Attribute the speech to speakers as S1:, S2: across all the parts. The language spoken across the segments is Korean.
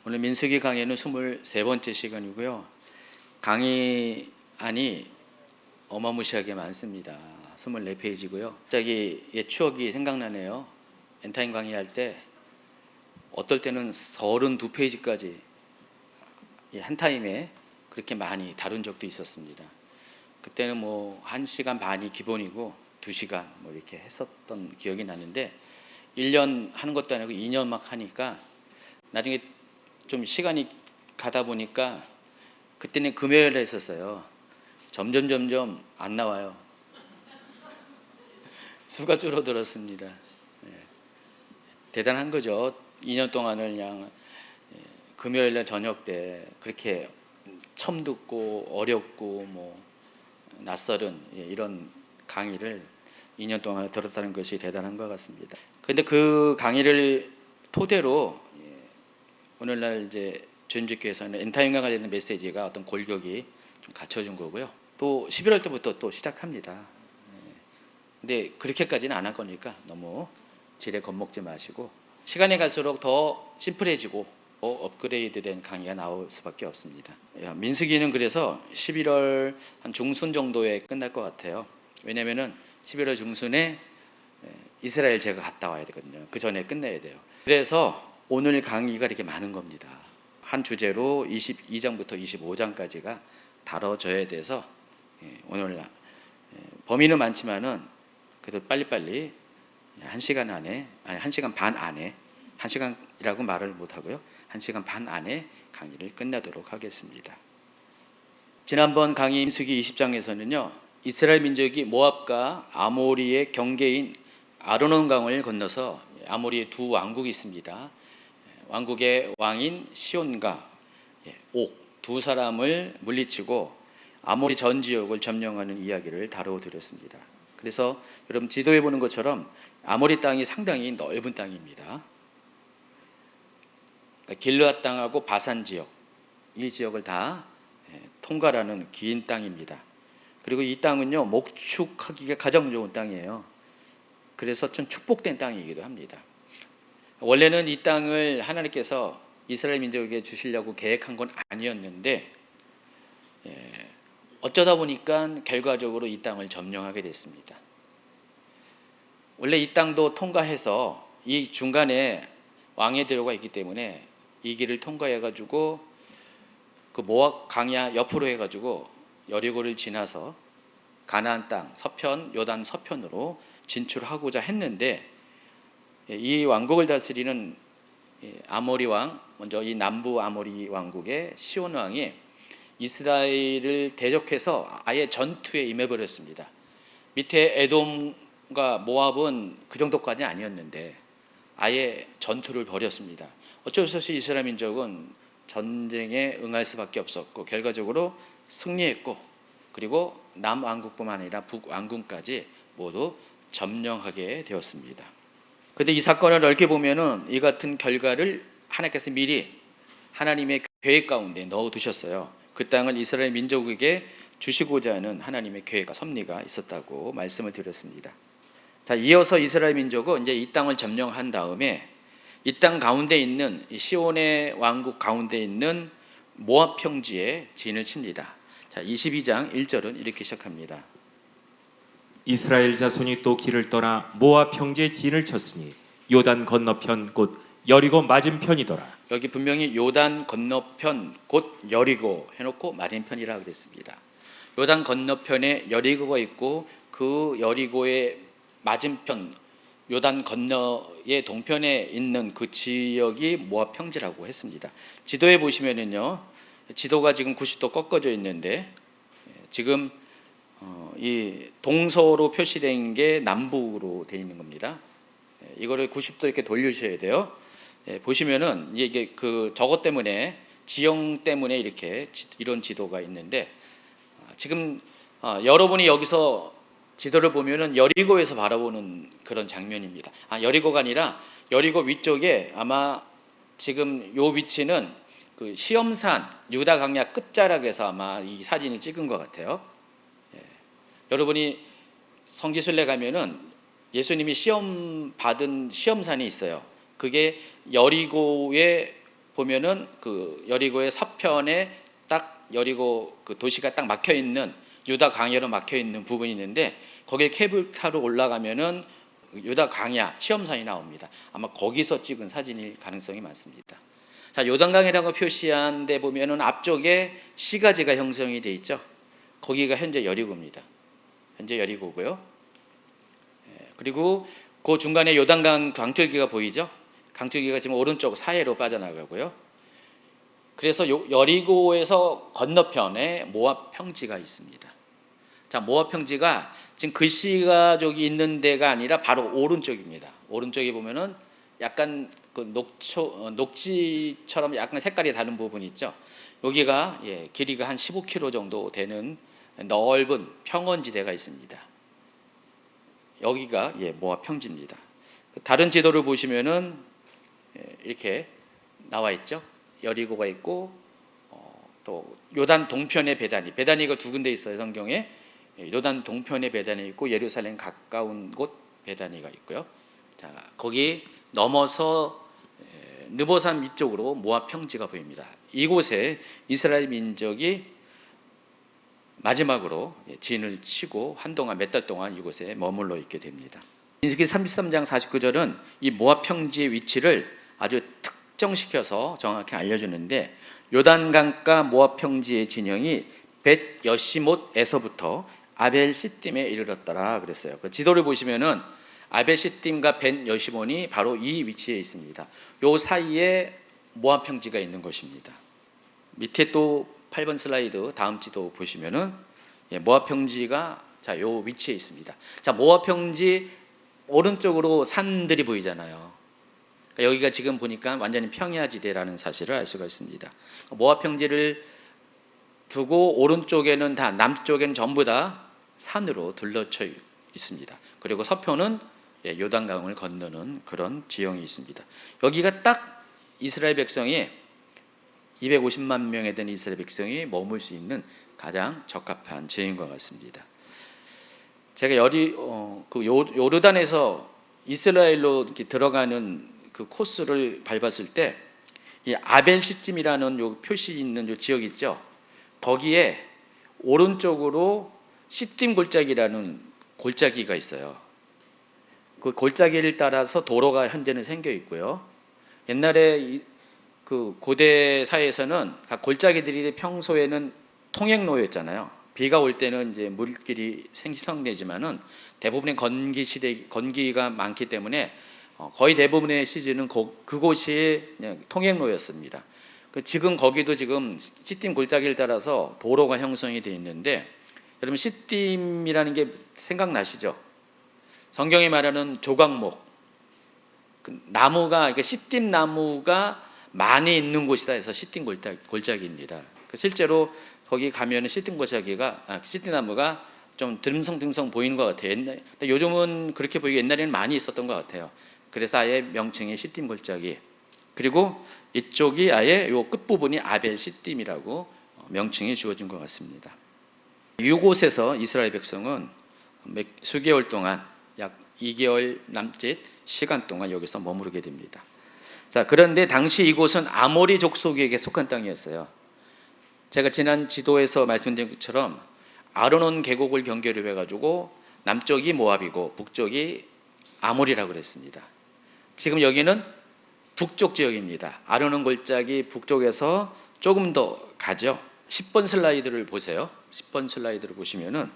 S1: 오늘 민수기 강의는 23번째 시간이고요. 강의안이 어마무시하게 많습니다. 24페이지고요. 갑자기 옛 추억이 생각나네요. 엔타임 강의할 때 어떨 때는 32페이지까지 한 타임에 그렇게 많이 다룬 적도 있었습니다. 그때는 뭐 1시간 반이 기본이고 2시간 뭐 이렇게 했었던 기억이 나는데 1년 하는 것도 아니고 2년 막 하니까 나중에 좀 시간이 가다 보니까 그때는 금요일에 했었어요. 점점 안 나와요. 수가 줄어들었습니다. 대단한 거죠. 2년 동안을 그냥 금요일날 저녁 때 그렇게 처음 듣고 어렵고 뭐 낯설은 이런 강의를 2년 동안 들었다는 것이 대단한 것 같습니다. 그런데 그 강의를 토대로 오늘날 이제 주님께서는 엔타임과 관련된 메시지가 어떤 골격이 좀 갖춰준 거고요. 또 11월 때부터 또 시작합니다. 근데 그렇게까지는 안 할 거니까 너무 지레 겁먹지 마시고 시간이 갈수록 더 심플해지고 더 업그레이드된 강의가 나올 수밖에 없습니다. 민수기는 그래서 11월 한 중순 정도에 끝날 것 같아요. 왜냐면은 11월 중순에 이스라엘 제가 갔다 와야 되거든요. 그 전에 끝내야 돼요. 그래서 오늘 강의가 이렇게 많은 겁니다. 한 주제로 22장부터 25장까지가 다뤄져야 돼서 오늘 범위는 많지만은 그래도 빨리빨리 1시간 안에, 아니 1시간 반 안에, 1시간이라고 말을 못하고요. 1시간 반 안에 강의를 끝내도록 하겠습니다. 지난번 강의 민수기 20장에서는요. 이스라엘 민족이 모압과 아모리의 경계인 아르논 강을 건너서 아모리의 두 왕국이 있습니다. 왕국의 왕인 시온과 옥 두 사람을 물리치고 아모리 전 지역을 점령하는 이야기를 다뤄드렸습니다. 그래서 여러분 지도에 보는 것처럼 아모리 땅이 상당히 넓은 땅입니다. 길르앗 땅하고 바산 지역, 이 지역을 다 통과하는 긴 땅입니다. 그리고 이 땅은요 목축하기가 가장 좋은 땅이에요. 그래서 좀 축복된 땅이기도 합니다. 원래는 이 땅을 하나님께서 이스라엘 민족에게 주시려고 계획한 건 아니었는데 어쩌다 보니까 결과적으로 이 땅을 점령하게 됐습니다. 원래 이 땅도 통과해서 이 중간에 왕의 들어가 있기 때문에 이 길을 통과해가지고 그 모압 강야 옆으로 해가지고 여리고를 지나서 가나안 땅 서편 요단 서편으로 진출하고자 했는데 이 왕국을 다스리는 아모리 왕, 먼저 이 남부 아모리 왕국의 시온 왕이 이스라엘을 대적해서 아예 전투에 임해버렸습니다. 밑에 에돔과 모압은 그 정도까지는 아니었는데 아예 전투를 벌였습니다. 어쩔 수 없이 이스라엘 민족은 전쟁에 응할 수밖에 없었고 결과적으로 승리했고 그리고 남왕국뿐만 아니라 북왕국까지 모두 점령하게 되었습니다. 그런데 이 사건을 넓게 보면은 이 같은 결과를 하나님께서 미리 하나님의 계획 가운데 넣어두셨어요. 그 땅을 이스라엘 민족에게 주시고자 하는 하나님의 계획과 섭리가 있었다고 말씀을 드렸습니다. 자, 이어서 이스라엘 민족은 이제 이 땅을 점령한 다음에 이 땅 가운데 있는 시온의 왕국 가운데 있는 모압 평지에 진을 칩니다. 자, 22장 1절은 이렇게 시작합니다.
S2: 이스라엘 자손이 또 길을 떠나 모압 평지에 진을 쳤으니 요단 건너편 곧 여리고 맞은편이더라.
S1: 여기 분명히 요단 건너편 곧 여리고 해놓고 맞은편이라 그랬습니다. 요단 건너편에 여리고가 있고 그 여리고의 맞은편 요단 건너의 동편에 있는 그 지역이 모압 평지라고 했습니다. 지도에 보시면은요, 지도가 지금 90도 꺾어져 있는데 지금 이 동서로 표시된 게 남북으로 되어 있는 겁니다. 이거를 90도 이렇게 돌리셔야 돼요. 보시면은 이게 그 저것 때문에 지형 때문에 이렇게 이런 지도가 있는데 지금 여러분이 여기서 지도를 보면은 여리고에서 바라보는 그런 장면입니다. 여리고가 아니라 여리고 위쪽에 아마 지금 요 위치는 그 시험산 유다 강야 끝자락에서 아마 이 사진을 찍은 것 같아요. 여러분이 성지순례 가면은 예수님이 시험 받은 시험산이 있어요. 그게 여리고에 보면은 그 여리고의 서편에 딱 여리고 그 도시가 딱 막혀 있는 유다 광야로 막혀 있는 부분이 있는데 거기에 케이블 타로 올라가면은 유다 광야 시험산이 나옵니다. 아마 거기서 찍은 사진일 가능성이 많습니다. 자, 요단강이라고 표시한 데 보면은 앞쪽에 시가지가 형성이 돼 있죠. 거기가 현재 여리고입니다. 현재 여리고고요. 그리고 그 중간에 요단강 강줄기가 보이죠. 강줄기가 지금 오른쪽 사해로 빠져나가고요. 그래서 여리고에서 건너편에 모압 평지가 있습니다. 자, 모압 평지가 지금 글씨가 저기 있는 데가 아니라 바로 오른쪽입니다. 오른쪽에 보면은 약간 그 녹지처럼 약간 색깔이 다른 부분이 있죠. 여기가 길이가 한 15km 정도 되는 넓은 평원지대가 있습니다. 여기가 모압 평지입니다. 다른 지도를 보시면은 이렇게 나와 있죠. 여리고가 있고 또 요단 동편의 베다니가 두 군데 있어요. 성경에 요단 동편의 베다니 있고 예루살렘 가까운 곳 베다니가 있고요. 자, 거기 넘어서 느보산 위쪽으로 모압 평지가 보입니다. 이곳에 이스라엘 민족이 마지막으로 진을 치고 한동안 몇 달 동안 이곳에 머물러 있게 됩니다. 민수기 33장 49절은 이 모압 평지의 위치를 아주 특정시켜서 정확히 알려주는데 요단강가 모압 평지의 진영이 벳 여시못에서부터 아벨 시딤에 이르렀더라 그랬어요. 그 지도를 보시면은 아벨 시딤과 벳 여시몬이 바로 이 위치에 있습니다. 요 사이에 모압 평지가 있는 것입니다. 밑에 또 8번 슬라이드 다음 지도 보시면은 모압 평지가 자, 요 위치에 있습니다. 자, 모압 평지 오른쪽으로 산들이 보이잖아요. 그러니까 여기가 지금 보니까 완전히 평야지대라는 사실을 알 수가 있습니다. 모압 평지를 두고 오른쪽에는 다 남쪽에는 전부 다 산으로 둘러쳐 있습니다. 그리고 서편은 요단강을 건너는 그런 지형이 있습니다. 여기가 딱 이스라엘 백성이 250만 명에 되는 이스라엘 백성이 머물 수 있는 가장 적합한 지형인 것 같습니다. 제가 요르단에서 이스라엘로 이렇게 들어가는 그 코스를 밟았을 때 이 아벨 시딤이라는 요 표시 있는 요 지역 있죠. 거기에 오른쪽으로 시딤 골짜기라는 골짜기가 있어요. 그 골짜기를 따라서 도로가 현재는 생겨 있고요. 옛날에 그 고대 사회에서는 각 골짜기들이 평소에는 통행로였잖아요. 비가 올 때는 이제 물길이 생성되지만은 대부분의 건기가 많기 때문에 거의 대부분의 시즌은 그곳이 그냥 통행로였습니다. 지금 거기도 지금 시딤 골짜기를 따라서 도로가 형성이 되어 있는데 여러분 시딤이라는 게 생각나시죠? 성경이 말하는 조각목 나무가 그러니까 시딤 나무가 많이 있는 곳이다 해서 시딤 골짜기입니다. 실제로 거기 가면은 시딤 나무가 좀 듬성듬성 보이는 것 같아요. 요즘은 그렇게 보이고 옛날에는 많이 있었던 것 같아요. 그래서 아예 명칭이 시딤 골짜기. 그리고 이쪽이 아예 요 끝부분이 아벨 시딤이라고 명칭이 주어진 것 같습니다. 이곳에서 이스라엘 백성은 수개월 동안 약 2개월 남짓 시간 동안 여기서 머무르게 됩니다. 자, 그런데 당시 이곳은 아모리 족속에게 속한 땅이었어요. 제가 지난 지도에서 말씀드린 것처럼 아르논 계곡을 경계로 해가지고 남쪽이 모압이고 북쪽이 아모리라고 그랬습니다. 지금 여기는 북쪽 지역입니다. 아르논 골짜기 북쪽에서 조금 더 가죠. 10번 슬라이드를 보세요. 10번 슬라이드를 보시면은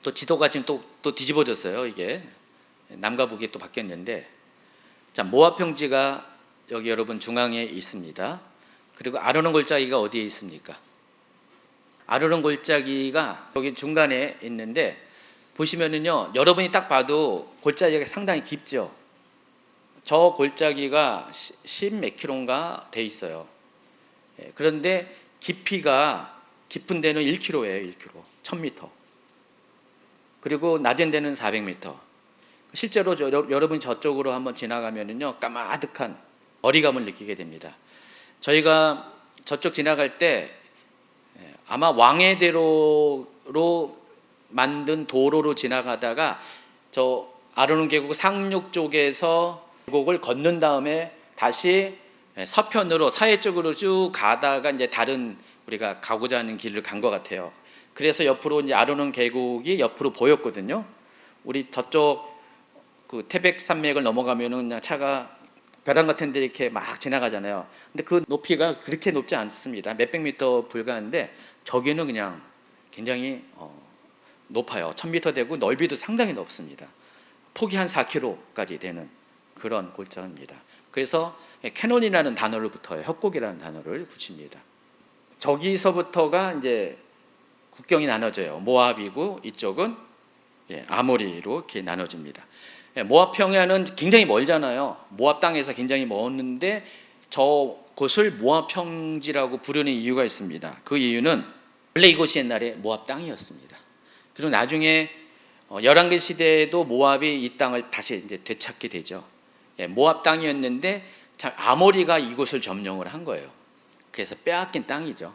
S1: 또 지도가 지금 또 뒤집어졌어요. 이게 남과 북이 또 바뀌었는데, 자, 모압 평지가 여기 여러분 중앙에 있습니다. 그리고 아르논 골짜기가 어디에 있습니까? 아르논 골짜기가 여기 중간에 있는데 보시면은요, 여러분이 딱 봐도 골짜기가 상당히 깊죠. 저 골짜기가 10몇 킬로인가 돼 있어요. 그런데 깊이가 깊은 데는 1km예요. 1km, 1000m. 그리고 낮은 데는 400m. 실제로 여러분이 저쪽으로 한번 지나가면은요, 까마득한 어리감을 느끼게 됩니다. 저희가 저쪽 지나갈 때 아마 왕의대로로 만든 도로로 지나가다가 저 아르논 계곡 상륙 쪽에서 계곡을 건넌 다음에 다시 서편으로 사해 쪽으로 쭉 가다가 이제 다른 우리가 가고자 하는 길을 간 것 같아요. 그래서 옆으로 이제 아르논 계곡이 옆으로 보였거든요. 우리 저쪽 그 태백 산맥을 넘어가면은 그냥 차가 벼랑 같은 데 이렇게 막 지나가잖아요. 근데 그 높이가 그렇게 높지 않습니다. 몇백 미터 불과한데 저기는 그냥 굉장히 높아요. 1000m 되고 넓이도 상당히 높습니다. 폭이 한 4km까지 되는 그런 골짜기입니다. 그래서 캐논이라는 단어를 붙어요. 협곡이라는 단어를 붙입니다. 저기서부터가 이제 국경이 나눠져요. 모압이고 이쪽은 아모리로 이렇게 나눠집니다. 모압 평야는 굉장히 멀잖아요. 모압 땅에서 굉장히 먼데 저 곳을 모압 평지라고 부르는 이유가 있습니다. 그 이유는 원래 이곳이 옛날에 모압 땅이었습니다. 그리고 나중에 열왕기 시대에도 모압이 이 땅을 다시 이제 되찾게 되죠. 모압 땅이었는데 아모리가 이곳을 점령을 한 거예요. 그래서 빼앗긴 땅이죠.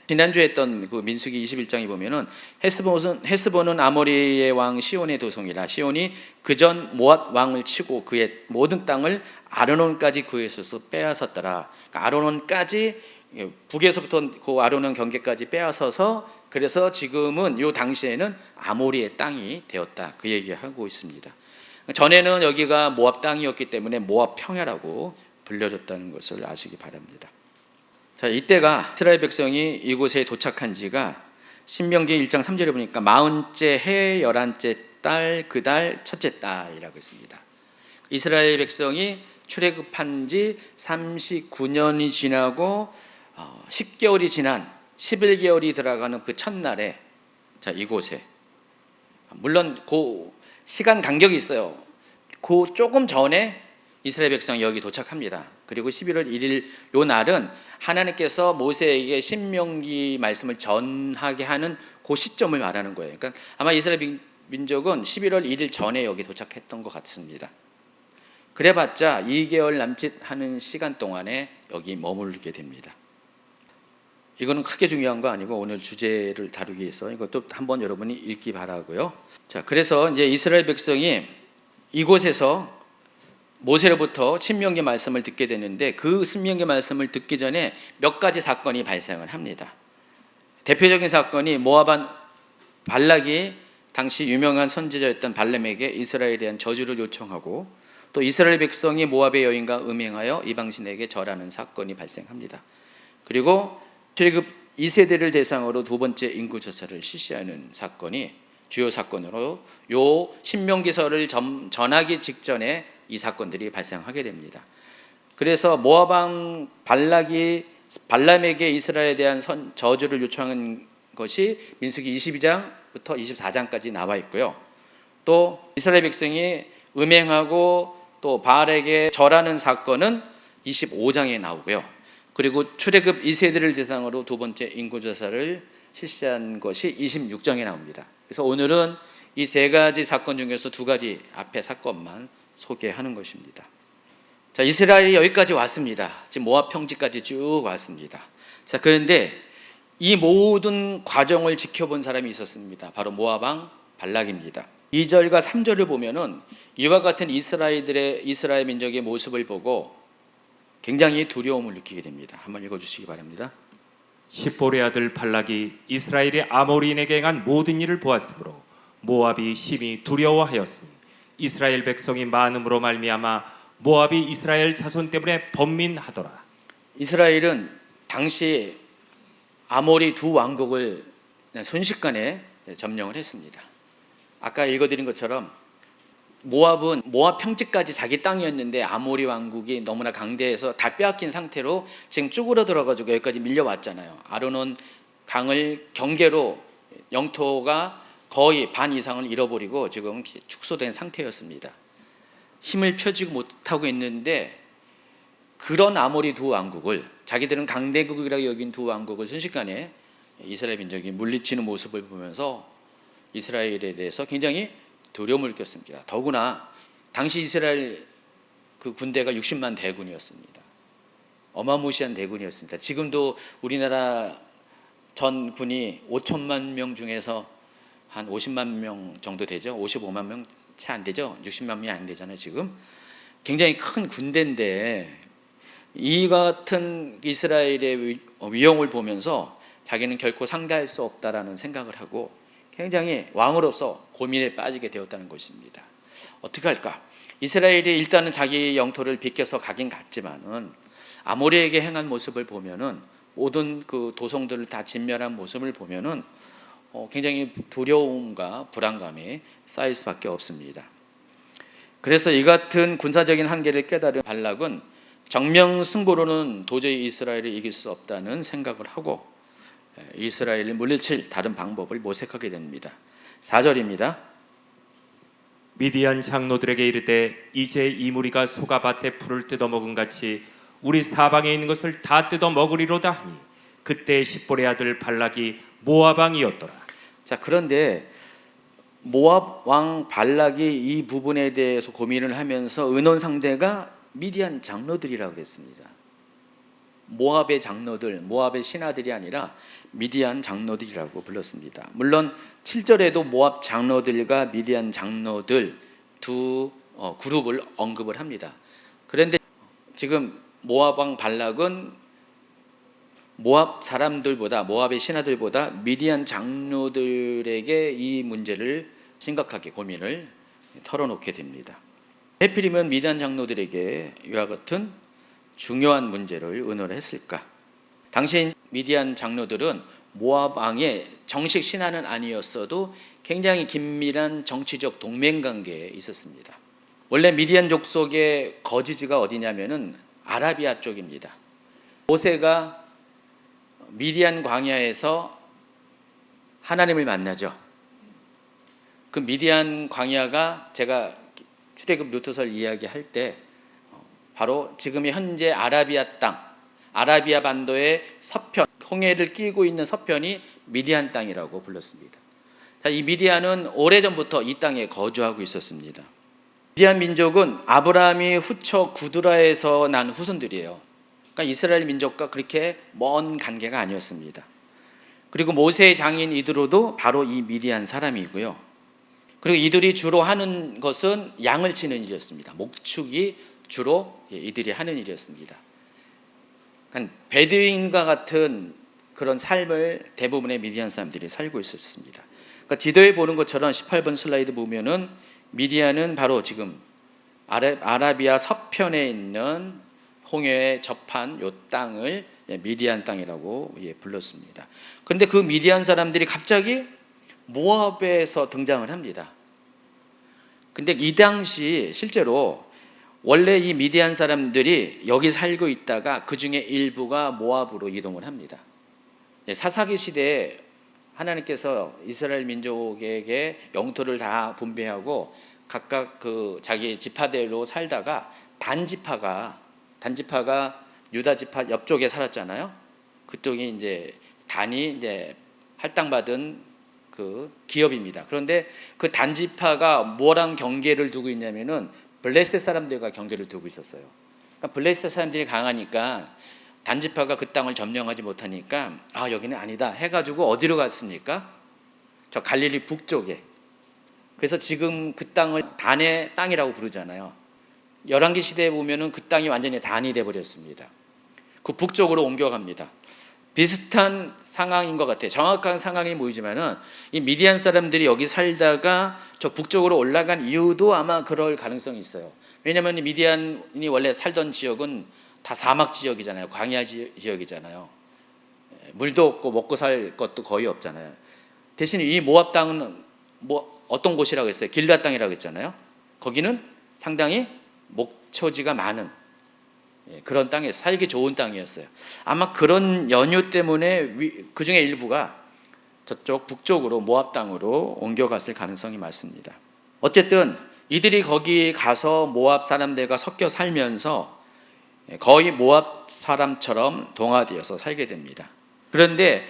S1: 지난주에 했던 그 민수기 21장에 보면은 헤스본은 아모리의 왕 시온의 도성이라 시온이 그전 모압 왕을 치고 그의 모든 땅을 아르논까지 그의 손에서 빼앗았더라. 그러니까 아르논까지 북에서부터 그 아르논 경계까지 빼앗아서 그래서 지금은 요 당시에는 아모리의 땅이 되었다. 그 얘기하고 있습니다. 전에는 여기가 모압 땅이었기 때문에 모압 평야라고 불려졌다는 것을 아시기 바랍니다. 자, 이때가 이스라엘 백성이 이곳에 도착한 지가 신명기 1장 3절에 보니까 40째 해 11째 달 그 달 첫째 달이라고 했습니다. 이스라엘 백성이 출애굽한 지 39년이 지나고 10개월이 지난 11개월이 들어가는 그 첫날에 자, 이곳에 물론 그 시간 간격이 있어요. 그 조금 전에 이스라엘 백성이 여기 도착합니다. 그리고 11월 1일 요 날은 하나님께서 모세에게 신명기 말씀을 전하게 하는 그 시점을 말하는 거예요. 그러니까 아마 이스라엘 민족은 11월 1일 전에 여기 도착했던 것 같습니다. 그래봤자 2개월 남짓 하는 시간 동안에 여기 머물게 됩니다. 이거는 크게 중요한 거 아니고 오늘 주제를 다루기 위해서 이것도 한번 여러분이 읽기 바라고요. 자, 그래서 이제 이스라엘 백성이 이곳에서 모세로부터 신명기 말씀을 듣게 되는데 그 신명기 말씀을 듣기 전에 몇 가지 사건이 발생을 합니다. 대표적인 사건이 모압 발락이 당시 유명한 선지자였던 발람에게 이스라엘에 대한 저주를 요청하고 또 이스라엘 백성이 모압의 여인과 음행하여 이방신에게 절하는 사건이 발생합니다. 그리고 출애굽 2세대를 대상으로 두 번째 인구조사를 실시하는 사건이 주요 사건으로 요 신명기서를 전하기 직전에 이 사건들이 발생하게 됩니다. 그래서 모압 왕 발락이 발람에게 이스라엘에 대한 저주를 요청한 것이 민수기 22장부터 24장까지 나와 있고요. 또 이스라엘 백성이 음행하고 또 바알에게 절하는 사건은 25장에 나오고요. 그리고 출애굽 2세대를 대상으로 두 번째 인구조사를 실시한 것이 26장에 나옵니다. 그래서 오늘은 이 세 가지 사건 중에서 두 가지 앞에 사건만 소개하는 것입니다. 자, 이스라엘이 여기까지 왔습니다. 지금 모압 평지까지 쭉 왔습니다. 자, 그런데 이 모든 과정을 지켜본 사람이 있었습니다. 바로 모압 왕 발락입니다. 2절과 3절을 보면은 이와 같은 이스라엘 민족의 모습을 보고 굉장히 두려움을 느끼게 됩니다. 한번 읽어주시기 바랍니다.
S2: 십볼의 아들 발락이 이스라엘이 아모리인에게 행한 모든 일을 보았으므로 모압이 심히 두려워하였으니 이스라엘 백성이 많음으로 말미암아 모압이 이스라엘 자손 때문에 번민하더라. 이스라엘은
S1: 당시 아모리 두 왕국을 순식간에 점령을 했습니다. 아까 읽어드린 것처럼 모압은 모압 평지까지 자기 땅이었는데 아모리 왕국이 너무나 강대해서 다 빼앗긴 상태로 지금 쭈그러들어가지고 여기까지 밀려왔잖아요. 아르논 강을 경계로 영토가 거의 반 이상을 잃어버리고 지금 축소된 상태였습니다. 힘을 펴지고 못하고 있는데 그런 아모리 두 왕국을 자기들은 강대국이라고 여긴 두 왕국을 순식간에 이스라엘 민족이 물리치는 모습을 보면서 이스라엘에 대해서 굉장히 두려움을 느꼈습니다. 더구나 당시 이스라엘 그 군대가 60만 대군이었습니다. 어마무시한 대군이었습니다. 지금도 우리나라 전 군이 5천만 명 중에서 한 50만 명 정도 되죠. 55만 명 채 안 되죠. 60만 명이 안 되잖아요. 지금 굉장히 큰 군대인데 이 같은 이스라엘의 위용을 보면서 자기는 결코 상대할 수 없다라는 생각을 하고 굉장히 왕으로서 고민에 빠지게 되었다는 것입니다. 어떻게 할까? 이스라엘이 일단은 자기 영토를 비껴서 가긴 갔지만은 아모리에게 행한 모습을 보면은 모든 그 도성들을 다 진멸한 모습을 보면은 굉장히 두려움과 불안감이 쌓일 수밖에 없습니다. 그래서 이 같은 군사적인 한계를 깨달은 발락은 정면 승부로는 도저히 이스라엘을 이길 수 없다는 생각을 하고 이스라엘을 물리칠 다른 방법을 모색하게 됩니다. 4절입니다.
S2: 미디안 장로들에게 이르되 이제 이 무리가 소가밭에 풀을 뜯어먹은 같이 우리 사방에 있는 것을 다 뜯어먹으리로다 하니 그때 십볼의 아들 발락이 모압 왕이었더라.
S1: 자, 그런데 모압 왕 발락이 이 부분에 대해서 고민을 하면서 의논 상대가 미디안 장로들이라고 그랬습니다. 모압의 장로들, 모압의 신하들이 아니라 미디안 장로들이라고 불렀습니다. 물론 7절에도 모압 장로들과 미디안 장로들 두 그룹을 언급을 합니다. 그런데 지금 모압 왕 발락은 모압 사람들보다, 모압의 신하들보다 미디안 장로들에게 이 문제를 심각하게 고민을 털어놓게 됩니다. 하필이면 미디안 장로들에게 이와 같은 중요한 문제를 의논을 했을까? 당시 미디안 장로들은 모압 왕의 정식 신하는 아니었어도 굉장히 긴밀한 정치적 동맹 관계에 있었습니다. 원래 미디안 족속의 거주지가 어디냐면은 아라비아 쪽입니다. 모세가 미디안 광야에서 하나님을 만나죠. 그 미디안 광야가 제가 출애굽 루트설 이야기할 때 바로 지금의 현재 아라비아 땅, 아라비아 반도의 서편, 홍해를 끼고 있는 서편이 미디안 땅이라고 불렀습니다. 이 미디안은 오래전부터 이 땅에 거주하고 있었습니다. 미디안 민족은 아브라함이 후처 구드라에서 난 후손들이에요. 그러니까 이스라엘 민족과 그렇게 먼 관계가 아니었습니다. 그리고 모세의 장인 이드로도 바로 이 미디안 사람이고요. 그리고 이들이 주로 하는 것은 양을 치는 일이었습니다. 목축이 주로 이들이 하는 일이었습니다. 그러니까 베두인과 같은 그런 삶을 대부분의 미디안 사람들이 살고 있었습니다. 그러니까 지도에 보는 것처럼 18번 슬라이드 보면은 미디안은 바로 지금 아라비아 서편에 있는 홍해에 접한 이 땅을 미디안 땅이라고 불렀습니다. 그런데 그 미디안 사람들이 갑자기 모압에서 등장을 합니다. 근데 이 당시 실제로 원래 이 미디안 사람들이 여기 살고 있다가 그 중에 일부가 모압으로 이동을 합니다. 사사기 시대에 하나님께서 이스라엘 민족에게 영토를 다 분배하고 각각 그 자기 지파대로 살다가 단지파가 유다 지파 옆쪽에 살았잖아요. 그쪽이 이제 단이 이제 할당받은 그 기업입니다. 그런데 그 단지파가 뭐랑 경계를 두고 있냐면은 블레셋 사람들과 경계를 두고 있었어요. 그러니까 블레셋 사람들이 강하니까 단지파가 그 땅을 점령하지 못하니까 여기는 아니다 해가지고 어디로 갔습니까? 저 갈릴리 북쪽에. 그래서 지금 그 땅을 단의 땅이라고 부르잖아요. 열왕기 시대에 보면은 그 땅이 완전히 단이 돼버렸습니다. 그 북쪽으로 옮겨갑니다. 비슷한 상황인 것 같아요. 정확한 상황이 보이지만은 이 미디안 사람들이 여기 살다가 저 북쪽으로 올라간 이유도 아마 그럴 가능성이 있어요. 왜냐하면 미디안이 원래 살던 지역은 다 사막 지역이잖아요. 광야 지역이잖아요. 물도 없고 먹고 살 것도 거의 없잖아요. 대신 이 모압 땅은 어떤 곳이라고 했어요? 길앗 땅이라고 했잖아요. 거기는 상당히 목초지가 많은 그런 땅에 살기 좋은 땅이었어요. 아마 그런 연유 때문에 그 중에 일부가 저쪽 북쪽으로 모압 땅으로 옮겨갔을 가능성이 많습니다. 어쨌든 이들이 거기 가서 모압 사람들과 섞여 살면서 거의 모압 사람처럼 동화되어서 살게 됩니다. 그런데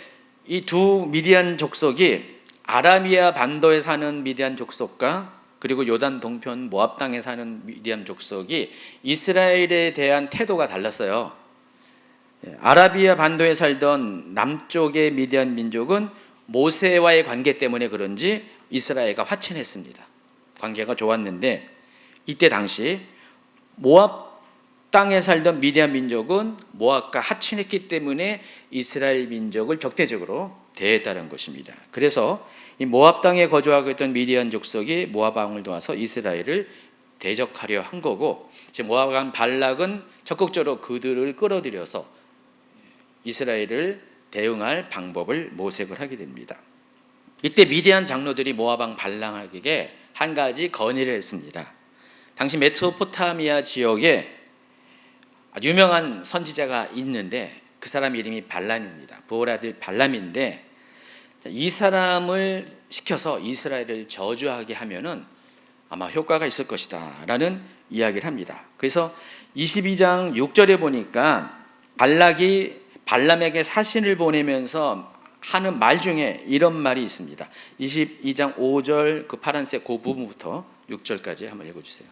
S1: 이 두 미디안 족속이 아라비아 반도에 사는 미디안 족속과 그리고 요단 동편 모압 땅에 사는 미디안 족속이 이스라엘에 대한 태도가 달랐어요. 아라비아 반도에 살던 남쪽의 미디안 민족은 모세와의 관계 때문에 그런지 이스라엘과 화친했습니다. 관계가 좋았는데 이때 당시 모압 땅에 살던 미디안 민족은 모압과 하친했기 때문에 이스라엘 민족을 적대적으로 대했다는 것입니다. 그래서 이 모압 땅에 거주하고 있던 미디안 족속이 모압 왕을 도와서 이스라엘을 대적하려 한 거고, 모압 왕 발락은 적극적으로 그들을 끌어들여서 이스라엘을 대응할 방법을 모색을 하게 됩니다. 이때 미디안 장로들이 모압 왕 발락에게 한 가지 건의를 했습니다. 당시 메소포타미아 지역에 아주 유명한 선지자가 있는데 그 사람 이름이 발람입니다. 부올의 아들 발람인데, 이 사람을 시켜서 이스라엘을 저주하게 하면은 아마 효과가 있을 것이다 라는 이야기를 합니다. 그래서 22장 6절에 보니까 발락이 발람에게 사신을 보내면서 하는 말 중에 이런 말이 있습니다. 22장 5절 그 파란색 그 부분부터 6절까지 한번 읽어주세요.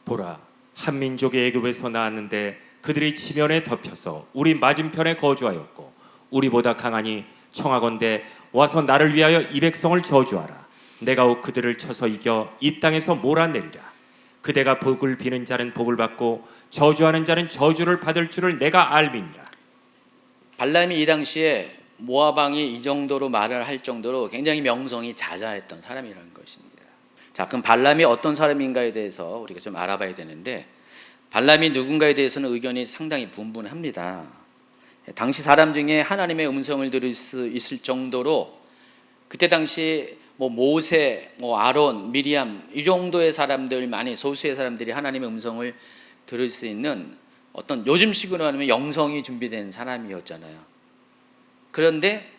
S2: 보라, 한 민족이 애굽에서 나왔는데 그들이 지면에 덮여서 우리 맞은편에 거주하였고 우리보다 강하니 청하건대 와서 나를 위하여 이 백성을 저주하라. 내가 곧 그들을 쳐서 이겨 이 땅에서 몰아내리라. 그대가 복을 비는 자는 복을 받고 저주하는 자는 저주를 받을 줄을 내가 알미니라.
S1: 발람이 이 당시에 모압 왕이 이 정도로 말을 할 정도로 굉장히 명성이 자자했던 사람이라는 것입니다. 자, 그럼 발람이 어떤 사람인가에 대해서 우리가 좀 알아봐야 되는데, 발람이 누군가에 대해서는 의견이 상당히 분분합니다. 당시 사람 중에 하나님의 음성을 들을 수 있을 정도로 그때 당시 모세, 아론, 미리암 이 정도의 사람들, 많이 소수의 사람들이 하나님의 음성을 들을 수 있는 어떤 요즘식으로 하면 영성이 준비된 사람이었잖아요. 그런데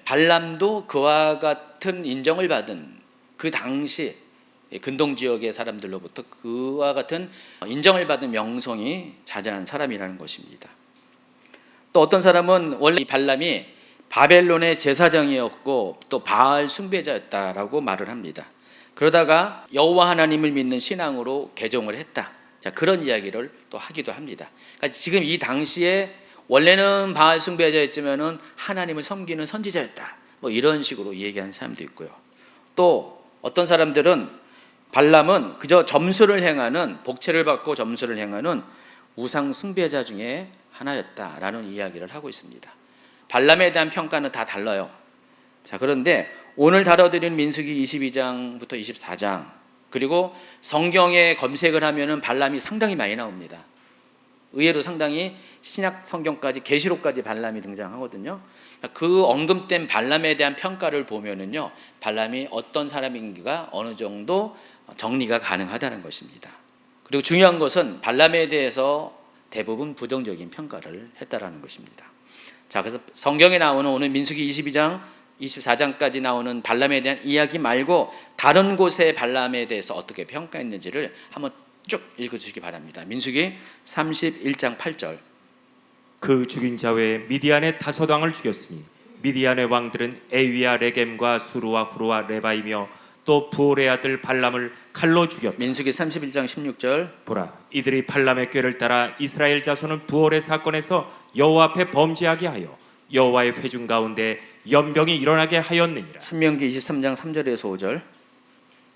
S1: 발람도 그와 같은 인정을 받은 그 당시 근동 지역의 사람들로부터 그와 같은 인정을 받은 명성이 자자한 사람이라는 것입니다. 또 어떤 사람은 원래 이 발람이 바벨론의 제사장이었고 또 바알 숭배자였다라고 말을 합니다. 그러다가 여호와 하나님을 믿는 신앙으로 개종을 했다. 자, 그런 이야기를 또 하기도 합니다. 그러니까 지금 이 당시에 원래는 바알 숭배자였지만은 하나님을 섬기는 선지자였다. 이런 식으로 얘기하는 사람도 있고요. 또 어떤 사람들은 발람은 그저 점수를 행하는, 복채를 받고 점수를 행하는 우상 숭배자 중에 하나였다라는 이야기를 하고 있습니다. 발람에 대한 평가는 다 달라요. 자, 그런데 오늘 다뤄드린 민수기 22장부터 24장, 그리고 성경에 검색을 하면은 발람이 상당히 많이 나옵니다. 의외로 상당히 신약 성경까지, 계시록까지 발람이 등장하거든요. 그 언급된 발람에 대한 평가를 보면은요, 발람이 어떤 사람인지가 어느 정도 정리가 가능하다는 것입니다. 그리고 중요한 것은 발람에 대해서 대부분 부정적인 평가를 했다라는 것입니다. 자, 그래서 성경에 나오는 오늘 민수기 22장, 24장까지 나오는 발람에 대한 이야기 말고 다른 곳의 발람에 대해서 어떻게 평가했는지를 한번 쭉 읽어주시기 바랍니다. 민수기 31장 8절.
S2: 그 죽인 자 외에 미디안의 다섯 왕을 죽였으니 미디안의 왕들은 에위와 레겜과 수루와 후루와 레바이며 또 부올의 아들 발람을 칼로 죽였다.
S1: 민수기 31장 16절.
S2: 보라, 이들이 발람의 꾀를 따라 이스라엘 자손은 부올의 사건에서 여호와 앞에 범죄하게 하여 여호와의 회중 가운데 연병이 일어나게 하였느니라.
S1: 신명기 23장 3절에서 5절.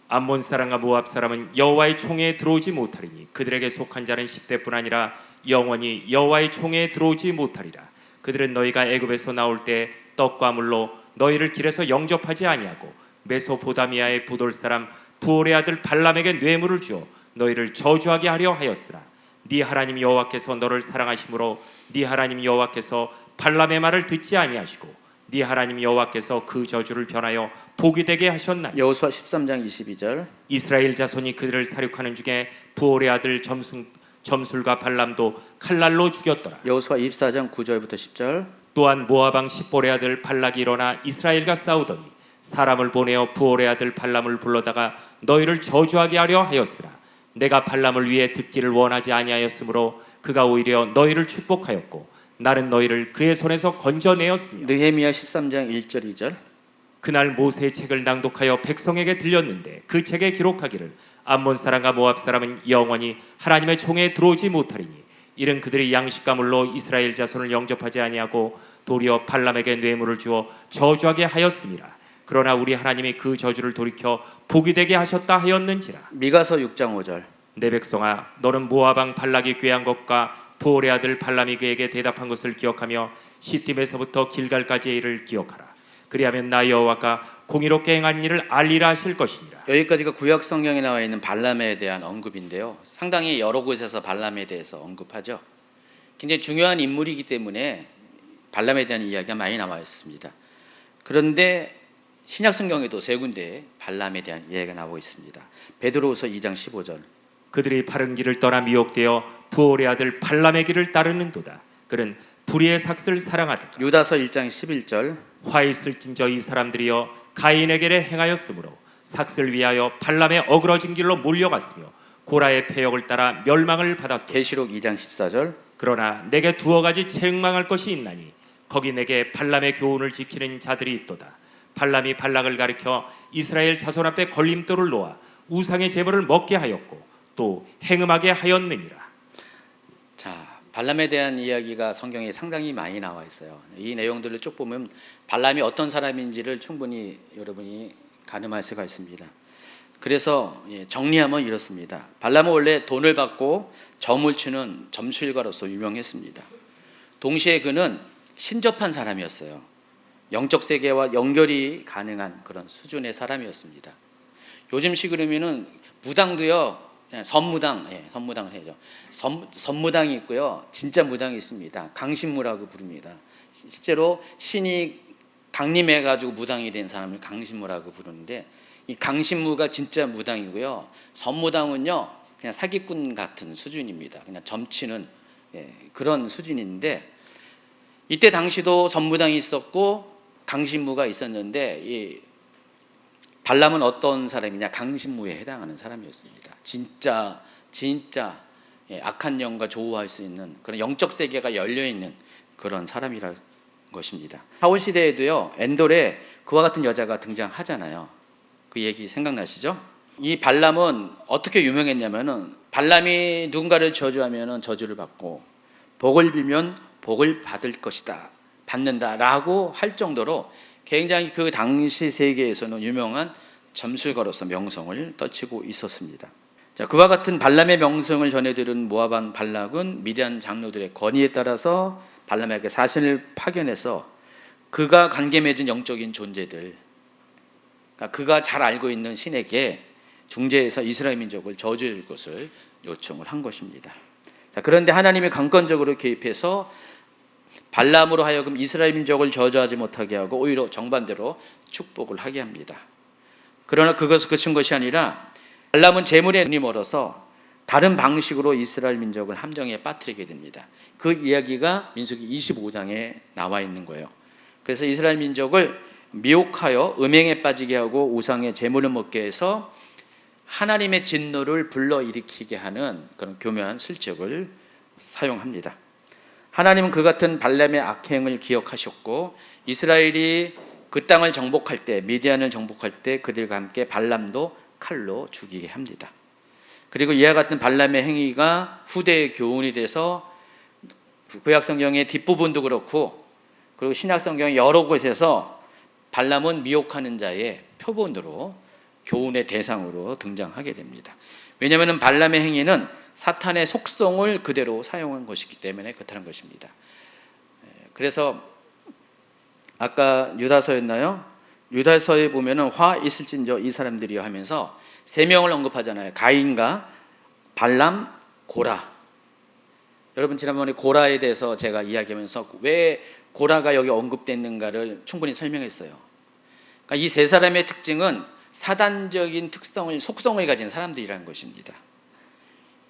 S2: 암몬 사람과 모압 사람은 여호와의 총회에 들어오지 못하리니 그들에게 속한 자는 10대뿐 아니라 영원히 여호와의 총회에 들어오지 못하리라. 그들은 너희가 애굽에서 나올 때 떡과 물로 너희를 길에서 영접하지 아니하고 메소포다미아의 부돌 사람 부올의 아들 발람에게 뇌물을 주어 너희를 저주하게 하려 하였으나 네 하나님 여호와께서 너를 사랑하심으로 네 하나님 여호와께서 발람의 말을 듣지 아니하시고 네 하나님 여호와께서 그 저주를 변하여 복이 되게 하셨나니.
S1: 여호수아 13장 22절.
S2: 이스라엘 자손이 그들을 사륙하는 중에 부올의 아들 점술과 발람도 칼날로 죽였더라.
S1: 여호수아 24장 9절부터 10절.
S2: 또한 모압 왕 십볼의 아들 발락이 일어나 이스라엘과 싸우더니 사람을 보내어 부올의 아들 발람을 불러다가 너희를 저주하게 하려 하였으나 내가 발람을 위해 듣기를 원하지 아니하였으므로 그가 오히려 너희를 축복하였고 나는 너희를 그의 손에서 건져내었으며.
S1: 느헤미야 13장 1절 2절.
S2: 그날 모세의 책을 낭독하여 백성에게 들렸는데 그 책에 기록하기를 암몬 사람과 모압 사람은 영원히 하나님의 총에 들어오지 못하리니 이는 그들이 양식과 물로 이스라엘 자손을 영접하지 아니하고 도리어 발람에게 뇌물을 주어 저주하게 하였습니다. 그러나 우리 하나님이 그 저주를 돌이켜 복이 되게 하셨다 하였는지라.
S1: 미가서 6장 5절.
S2: 내 백성아, 너는 모압 왕 발락이 꾀한 것과 부올의 아들 발람이 그에게 대답한 것을 기억하며 시딤에서부터 길갈까지의 일을 기억하라. 그리하면 나 여호와가 공의롭게 행한 일을 알리라 하실 것이니라.
S1: 여기까지가 구약 성경에 나와 있는 발람에 대한 언급인데요. 상당히 여러 곳에서 발람에 대해서 언급하죠. 굉장히 중요한 인물이기 때문에 발람에 대한 이야기가 많이 나와 있습니다. 그런데 신약 성경에도 세 군데에 발람에 대한 이야기가 나오고 있습니다. 베드로후서 2장 15절.
S2: 그들이 바른 길을 떠나 미혹되어 부올의 아들 발람의 길을 따르는도다. 그는 불의의 삭슬 사랑하더라.
S1: 유다서 1장 11절.
S2: 화 있을진저 이 사람들이여 가인에게 행하였으므로 삭슬 위하여 발람의 어그러진 길로 몰려갔으며 고라의 패역을 따라 멸망을 받았다.
S1: 계시록 2장 14절.
S2: 그러나 내게 두어 가지 책망할 것이 있나니 거기 내게 발람의 교훈을 지키는 자들이 있도다. 발람이 발락을 가리켜 이스라엘 자손 앞에 걸림돌을 놓아 우상의 제물을 먹게 하였고 또 행음하게 하였느니라.
S1: 자, 발람에 대한 이야기가 성경에 상당히 많이 나와 있어요. 이 내용들을 쭉 보면 발람이 어떤 사람인지를 충분히 여러분이 가늠할 수가 있습니다. 그래서 정리하면 이렇습니다. 발람은 원래 돈을 받고 점을 치는 점술가로서 유명했습니다. 동시에 그는 신접한 사람이었어요. 영적 세계와 연결이 가능한 그런 수준의 사람이었습니다. 요즘 식으로면은 무당도요, 선무당, 선무당을 해죠. 선무당이 있고요, 진짜 무당이 있습니다. 강신무라고 부릅니다. 실제로 신이 강림해가지고 무당이 된 사람을 강신무라고 부르는데, 이 강신무가 진짜 무당이고요, 선무당은요 그냥 사기꾼 같은 수준입니다. 그냥 점치는 그런 수준인데, 이때 당시도 선무당이 있었고 강신무가 있었는데, 이 발람은 어떤 사람이냐? 강신무에 해당하는 사람이었습니다. 진짜 악한 영과 조우할 수 있는 그런 영적 세계가 열려 있는 그런 사람이라는 것입니다. 사울 시대에도요, 엔돌에 그와 같은 여자가 등장하잖아요. 그 얘기 생각나시죠? 이 발람은 어떻게 유명했냐면은, 발람이 누군가를 저주하면은 저주를 받고 복을 빌면 복을 받을 것이다, 받는다라고 할 정도로 굉장히 그 당시 세계에서는 유명한 점술가로서 명성을 떨치고 있었습니다. 자, 그와 같은 발람의 명성을 전해들은 모압 왕 발락은 미디안 장로들의 건의에 따라서 발람에게 사신을 파견해서 그가 관계 맺은 영적인 존재들, 그러니까 그가 잘 알고 있는 신에게 중재해서 이스라엘 민족을 저주해 줄 것을 요청을 한 것입니다. 자, 그런데 하나님이 강권적으로 개입해서 발람으로 하여금 이스라엘 민족을 저주하지 못하게 하고 오히려 정반대로 축복을 하게 합니다. 그러나 그것은 그친 것이 아니라 발람은 재물에 눈이 멀어서 다른 방식으로 이스라엘 민족을 함정에 빠뜨리게 됩니다. 그 이야기가 민수기 25장에 나와 있는 거예요. 그래서 이스라엘 민족을 미혹하여 음행에 빠지게 하고 우상의 재물을 먹게 해서 하나님의 진노를 불러일으키게 하는 그런 교묘한 술책을 사용합니다. 하나님은 그 같은 발람의 악행을 기억하셨고, 이스라엘이 그 땅을 정복할 때, 미디안을 정복할 때 그들과 함께 발람도 칼로 죽이게 합니다. 그리고 이와 같은 발람의 행위가 후대의 교훈이 돼서 구약 성경의 뒷부분도 그렇고, 그리고 신약 성경의 여러 곳에서 발람은 미혹하는 자의 표본으로, 교훈의 대상으로 등장하게 됩니다. 왜냐하면 발람의 행위는 사탄의 속성을 그대로 사용한 것이기 때문에 그렇다는 것입니다. 그래서 아까 유다서였나요? 유다서에 보면은 화 있을진저 이 사람들이요 하면서 세 명을 언급하잖아요. 가인과 발람, 고라. 여러분 지난번에 고라에 대해서 제가 이야기하면서 왜 고라가 여기 언급됐는가를 충분히 설명했어요. 그러니까 이 세 사람의 특징은 사단적인 속성을 가진 사람들이라는 것입니다.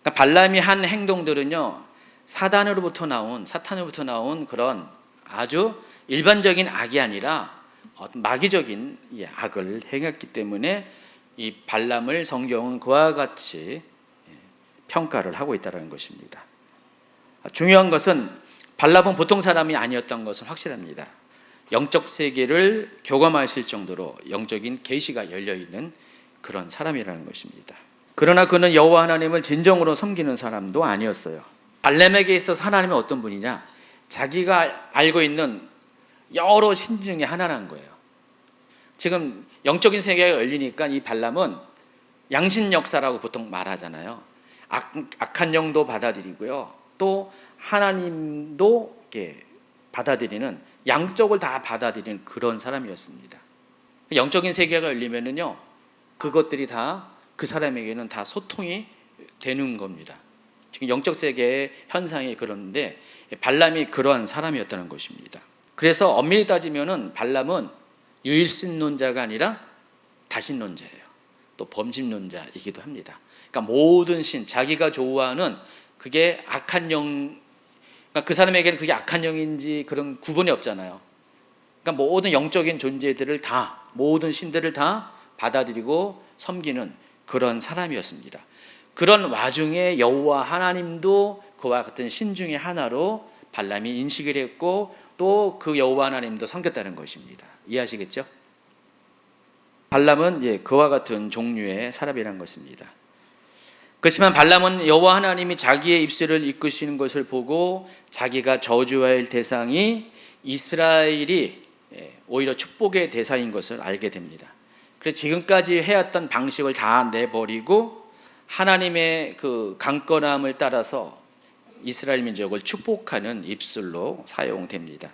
S1: 그러니까 발람이 한 행동들은요, 사탄으로부터 나온 그런 아주 일반적인 악이 아니라 어떤 마귀적인 악을 행했기 때문에 이 발람을 성경은 그와 같이 평가를 하고 있다는 것입니다. 중요한 것은 발람은 보통 사람이 아니었던 것은 확실합니다. 영적 세계를 교감하실 정도로 영적인 계시가 열려있는 그런 사람이라는 것입니다. 그러나 그는 여호와 하나님을 진정으로 섬기는 사람도 아니었어요. 발람에게 있어서 하나님은 어떤 분이냐? 자기가 알고 있는 여러 신 중에 하나라는 거예요. 지금 영적인 세계가 열리니까 이 발람은 양신 역사라고 보통 말하잖아요. 악한 영도 받아들이고요. 또 하나님도 이렇게 받아들이는, 양쪽을 다 받아들이는 그런 사람이었습니다. 영적인 세계가 열리면은요, 그것들이 다 그 사람에게는 다 소통이 되는 겁니다. 지금 영적 세계의 현상이 그런데 발람이 그러한 사람이었다는 것입니다. 그래서 엄밀히 따지면은 발람은 유일신론자가 아니라 다신론자예요. 또 범신론자이기도 합니다. 그러니까 모든 신, 자기가 좋아하는 그게 악한 영, 그러니까 그 사람에게는 그게 악한 영인지 그런 구분이 없잖아요. 그러니까 모든 영적인 존재들을 다, 모든 신들을 다 받아들이고 섬기는 그런 사람이었습니다. 그런 와중에 여호와 하나님도 그와 같은 신 중에 하나로 발람이 인식을 했고 또 그 여호와 하나님도 섬겼다는 것입니다. 이해하시겠죠? 발람은 그와 같은 종류의 사람이라는 것입니다. 그렇지만 발람은 여호와 하나님이 자기의 입술을 이끄시는 것을 보고 자기가 저주할 대상이 이스라엘이 오히려 축복의 대상인 것을 알게 됩니다. 그래서 지금까지 해왔던 방식을 다 내버리고 하나님의 그 강건함을 따라서 이스라엘 민족을 축복하는 입술로 사용됩니다.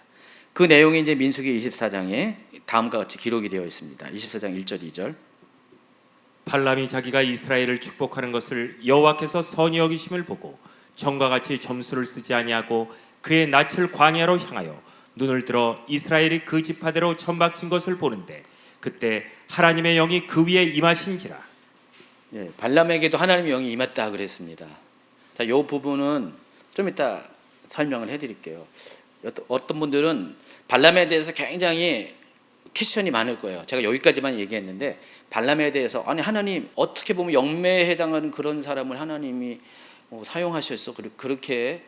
S1: 그 내용이 이제 민수기 24장에 다음과 같이 기록이 되어 있습니다. 24장 1절 2절.
S2: 발람이 자기가 이스라엘을 축복하는 것을 여호와께서 선히 여기심을 보고 전과 같이 점수를 쓰지 아니하고 그의 낯을 광야로 향하여 눈을 들어 이스라엘이 그 지파대로 천박친 것을 보는데 그때 하나님의 영이 그 위에 임하신지라.
S1: 발람에게도 하나님의 영이 임했다 그랬습니다. 자, 이 부분은 좀 이따 설명을 해드릴게요. 어떤 분들은 발람에 대해서 굉장히 퀘스천이 많을 거예요. 제가 여기까지만 얘기했는데 발람에 대해서 아니 하나님 어떻게 보면 영매에 해당하는 그런 사람을 하나님이 사용하셔서 그렇게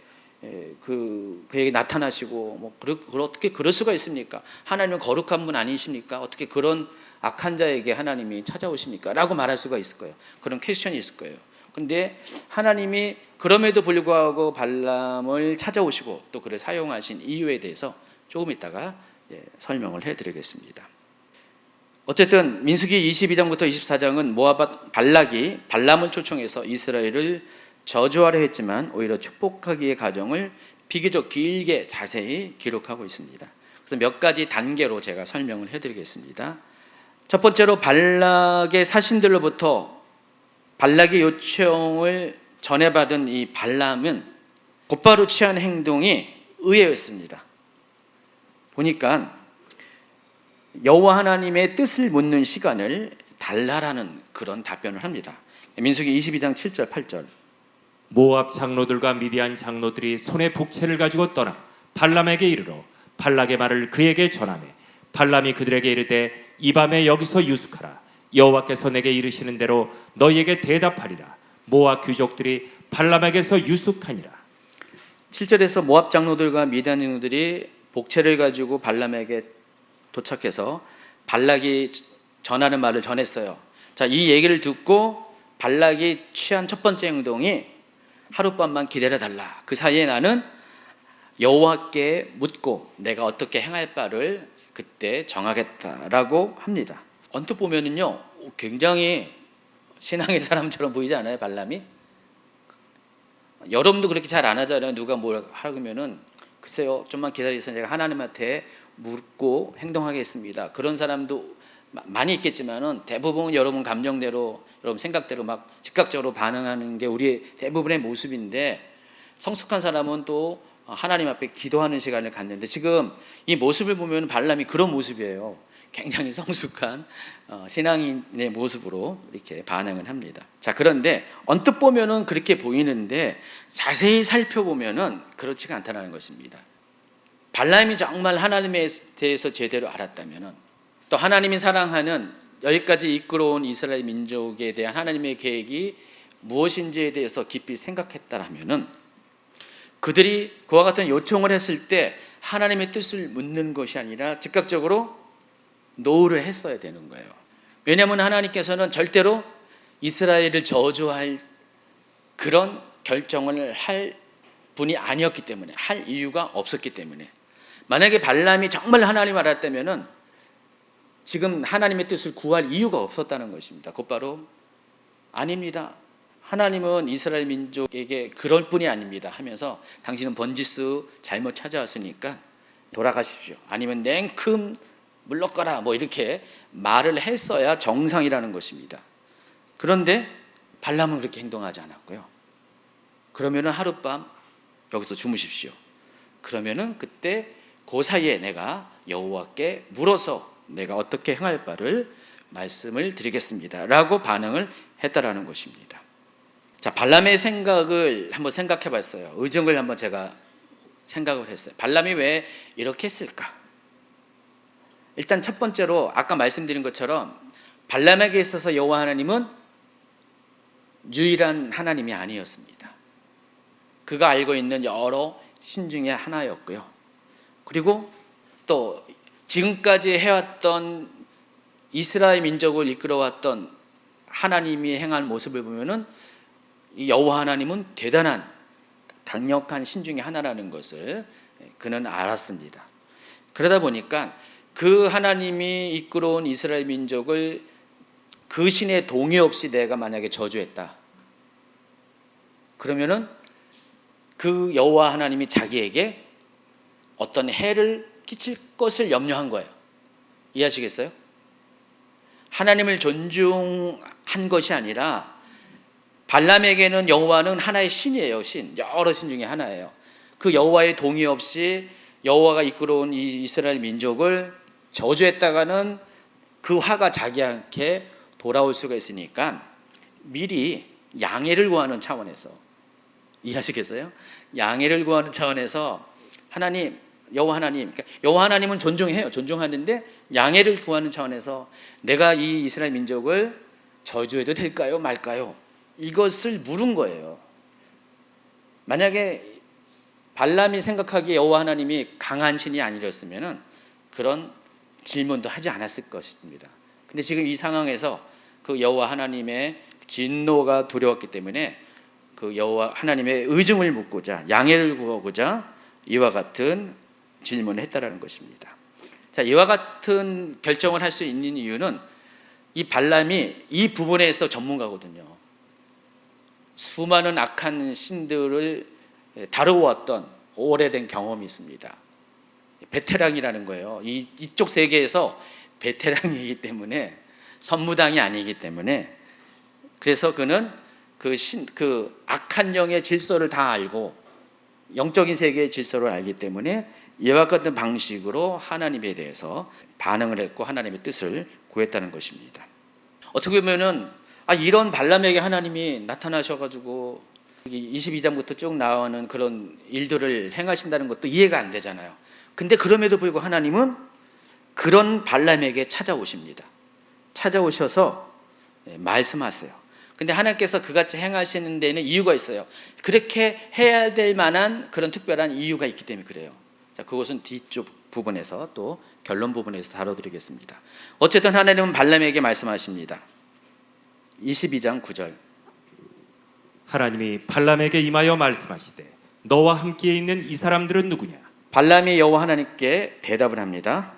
S1: 그에게 나타나시고 어떻게 그럴 수가 있습니까? 하나님은 거룩한 분 아니십니까? 어떻게 그런 악한 자에게 하나님이 찾아오십니까? 라고 말할 수가 있을 거예요. 그런 퀘스천이 있을 거예요. 근데 하나님이 그럼에도 불구하고 발람을 찾아오시고 또 그를 사용하신 이유에 대해서 조금 이따가 설명을 해드리겠습니다. 어쨌든 민수기 22장부터 24장은 모압 발락이 발람을 초청해서 이스라엘을 저주하려 했지만 오히려 축복하기의 과정을 비교적 길게 자세히 기록하고 있습니다. 그래서 몇 가지 단계로 제가 설명을 해드리겠습니다. 첫 번째로 발락의 사신들로부터 발락의 요청을 전해받은 이 발람은 곧바로 취한 행동이 의외였습니다. 보니까 여호와 하나님의 뜻을 묻는 시간을 달라라는 그런 답변을 합니다. 민수기 22장 7절 8절.
S2: 모압 장로들과 미디안 장로들이 손에 복채를 가지고 떠나 발람에게 이르러 발락의 말을 그에게 전하매 발람이 그들에게 이르되 이 밤에 여기서 유숙하라. 여호와께서 내게 이르시는 대로 너희에게 대답하리라. 모압 귀족들이 발람에게서 유숙하니라.
S1: 7절에서 모압 장로들과 미디안 장로들이 복채를 가지고 발람에게 도착해서 발락이 전하는 말을 전했어요. 자, 이 얘기를 듣고 발락이 취한 첫 번째 행동이 하룻밤만 기다려달라. 그 사이에 나는 여호와께 묻고 내가 어떻게 행할 바를 그때 정하겠다라고 합니다. 언뜻 보면은요 굉장히 신앙의 사람처럼 보이지 않아요? 발람이? 여러분도 그렇게 잘 안 하잖아요. 누가 뭘 하면은 글쎄요 좀만 기다리세요. 제가 하나님한테 묻고 행동하겠습니다. 그런 사람도 많이 있겠지만은 대부분 여러분 감정대로 여러분 생각대로 막 즉각적으로 반응하는 게 우리의 대부분의 모습인데 성숙한 사람은 또 하나님 앞에 기도하는 시간을 갖는데 지금 이 모습을 보면 발람이 그런 모습이에요. 굉장히 성숙한 신앙인의 모습으로 이렇게 반응을 합니다. 자, 그런데 언뜻 보면은 그렇게 보이는데 자세히 살펴보면은 그렇지가 않다는 것입니다. 발람이 정말 하나님에 대해서 제대로 알았다면은 또 하나님이 사랑하는 여기까지 이끌어온 이스라엘 민족에 대한 하나님의 계획이 무엇인지에 대해서 깊이 생각했다라면은 그들이 그와 같은 요청을 했을 때 하나님의 뜻을 묻는 것이 아니라 즉각적으로 노를 했어야 되는 거예요. 왜냐하면 하나님께서는 절대로 이스라엘을 저주할 그런 결정을 할 분이 아니었기 때문에, 할 이유가 없었기 때문에, 만약에 발람이 정말 하나님 알았다면은 지금 하나님의 뜻을 구할 이유가 없었다는 것입니다. 곧바로 아닙니다. 하나님은 이스라엘 민족에게 그럴 뿐이 아닙니다 하면서 당신은 번지수 잘못 찾아왔으니까 돌아가십시오. 아니면 냉큼 물러가라. 뭐 이렇게 말을 했어야 정상이라는 것입니다. 그런데 발람은 그렇게 행동하지 않았고요. 그러면은 하룻밤 여기서 주무십시오. 그러면은 그때 그 사이에 내가 여호와께 물어서 내가 어떻게 행할 바를 말씀을 드리겠습니다 라고 반응을 했다라는 것입니다. 자, 발람의 생각을 한번 생각해 봤어요. 의정을 한번 제가 생각을 했어요. 발람이 왜 이렇게 했을까? 일단 첫 번째로 아까 말씀드린 것처럼 발람에게 있어서 여호와 하나님은 유일한 하나님이 아니었습니다. 그가 알고 있는 여러 신 중에 하나였고요. 그리고 또 지금까지 해왔던 이스라엘 민족을 이끌어왔던 하나님이 행한 모습을 보면은 이 여호와 하나님은 대단한 강력한 신 중에 하나라는 것을 그는 알았습니다. 그러다 보니까 그 하나님이 이끌어온 이스라엘 민족을 그 신의 동의 없이 내가 만약에 저주했다. 그러면은 그 여호와 하나님이 자기에게 어떤 해를 끼칠 것을 염려한 거예요. 이해하시겠어요? 하나님을 존중한 것이 아니라 발람에게는 여호와는 하나의 신이에요. 신, 여러 신 중에 하나예요. 그 여호와의 동의 없이 여호와가 이끌어온 이 이스라엘 민족을 저주했다가는 그 화가 자기한테 돌아올 수가 있으니까 미리 양해를 구하는 차원에서, 이해하시겠어요? 양해를 구하는 차원에서 하나님, 여호와 하나님, 그러니까 여호와 하나님은 존중해요. 존중하는데 양해를 구하는 차원에서 내가 이 이스라엘 민족을 저주해도 될까요? 말까요? 이것을 물은 거예요. 만약에 발람이 생각하기에 여호와 하나님이 강한 신이 아니었으면 그런 질문도 하지 않았을 것입니다. 근데 지금 이 상황에서 그 여호와 하나님의 진노가 두려웠기 때문에 그 여호와 하나님의 의중을 묻고자, 양해를 구하고자 이와 같은 질문을 했다라는 것입니다. 자, 이와 같은 결정을 할 수 있는 이유는 이 발람이 이 부분에서 전문가거든요. 수많은 악한 신들을 다루어왔던 오래된 경험이 있습니다. 베테랑이라는 거예요. 이쪽 세계에서 베테랑이기 때문에, 선무당이 아니기 때문에, 그래서 그는 그 악한 영의 질서를 다 알고 영적인 세계의 질서를 알기 때문에 이와 같은 방식으로 하나님에 대해서 반응을 했고 하나님의 뜻을 구했다는 것입니다. 어떻게 보면은 이런 발람에게 하나님이 나타나셔가지고 22장부터 쭉 나오는 그런 일들을 행하신다는 것도 이해가 안 되잖아요. 근데 그럼에도 불구하고 하나님은 그런 발람에게 찾아오십니다. 찾아오셔서 말씀하세요. 근데 하나님께서 그같이 행하시는 데는 이유가 있어요. 그렇게 해야 될 만한 그런 특별한 이유가 있기 때문에 그래요. 자, 그것은 뒤쪽 부분에서 또 결론 부분에서 다뤄드리겠습니다. 어쨌든 하나님은 발람에게 말씀하십니다. 22장 9절.
S2: 하나님이 발람에게 임하여 말씀하시되 너와 함께 있는 이 사람들은 누구냐?
S1: 발람이 여호와 하나님께 대답을 합니다.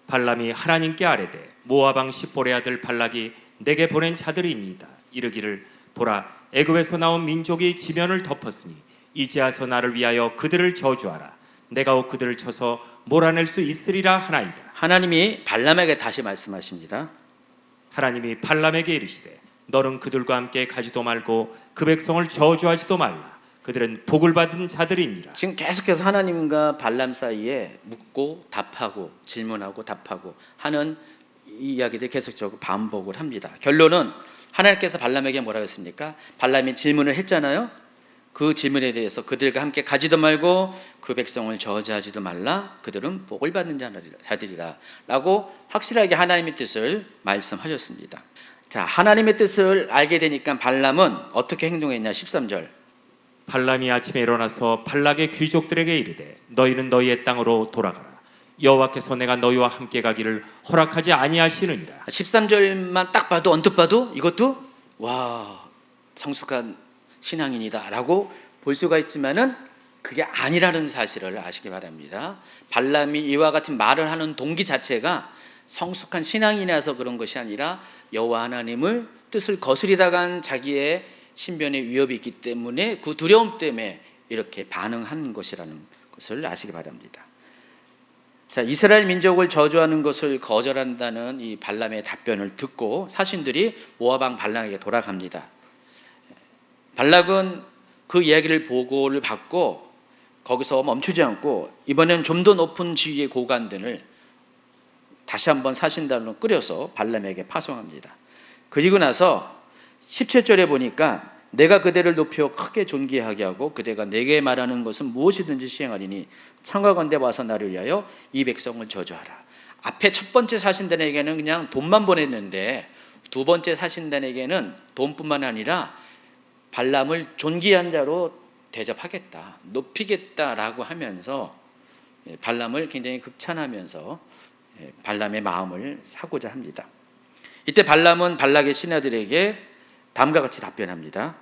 S2: 발람이 하나님께 아뢰되 모압 왕 십볼의 아들 발락이 내게 보낸 자들이니이다. 이르기를 보라, 애굽에서 나온 민족이 지면을 덮었으니 이제와서 나를 위하여 그들을 저주하라. 내가 곧 그들을 쳐서 몰아낼 수 있으리라 하나이다.
S1: 하나님이 발람에게 다시 말씀하십니다.
S2: 하나님이 발람에게 이르시되 너는 그들과 함께 가지도 말고 그 백성을 저주하지도 말라. 그들은 복을 받은 자들이니라.
S1: 지금 계속해서 하나님과 발람 사이에 묻고 답하고 질문하고 답하고 하는 이 이야기들 계속적으로 반복을 합니다. 결론은 하나님께서 발람에게 뭐라고 했습니까? 발람이 질문을 했잖아요. 그 질문에 대해서 그들과 함께 가지도 말고 그 백성을 저주하지도 말라. 그들은 복을 받는 자들이라 라고 확실하게 하나님의 뜻을 말씀하셨습니다. 자, 하나님의 뜻을 알게 되니까 발람은 어떻게 행동했냐? 13절.
S2: 발람이 아침에 일어나서 발락의 귀족들에게 이르되 너희는 너희의 땅으로 돌아가라. 여호와께서 내가 너희와 함께 가기를 허락하지 아니하시느니라.
S1: 13절만 딱 봐도, 언뜻 봐도 이것도 와, 성숙한 신앙인이다 라고 볼 수가 있지만은 그게 아니라는 사실을 아시기 바랍니다. 발람이 이와 같은 말을 하는 동기 자체가 성숙한 신앙인이라서 그런 것이 아니라 여호와 하나님을 뜻을 거스리다간 자기의 신변의 위협이 있기 때문에 그 두려움 때문에 이렇게 반응한 것이라는 것을 아시기 바랍니다. 자, 이스라엘 민족을 저주하는 것을 거절한다는 이 발람의 답변을 듣고 사신들이 모압 왕 발락에게 돌아갑니다. 발락은 그 이야기를 보고를 받고 거기서 멈추지 않고 이번에는 좀 더 높은 지위의 고관들을 다시 한번 사신단으로 끌여서 발람에게 파송합니다. 그리고 나서 17절에 보니까 내가 그대를 높여 크게 존귀하게 하고 그대가 내게 말하는 것은 무엇이든지 시행하리니 청하건대 와서 나를 위하여 이 백성을 저주하라. 앞에 첫 번째 사신단에게는 그냥 돈만 보냈는데 두 번째 사신단에게는 돈뿐만 아니라 발람을 존귀한 자로 대접하겠다, 높이겠다라고 하면서 발람을 굉장히 극찬하면서 발람의 마음을 사고자 합니다. 이때 발람은 발락의 신하들에게 다음과 같이 답변합니다.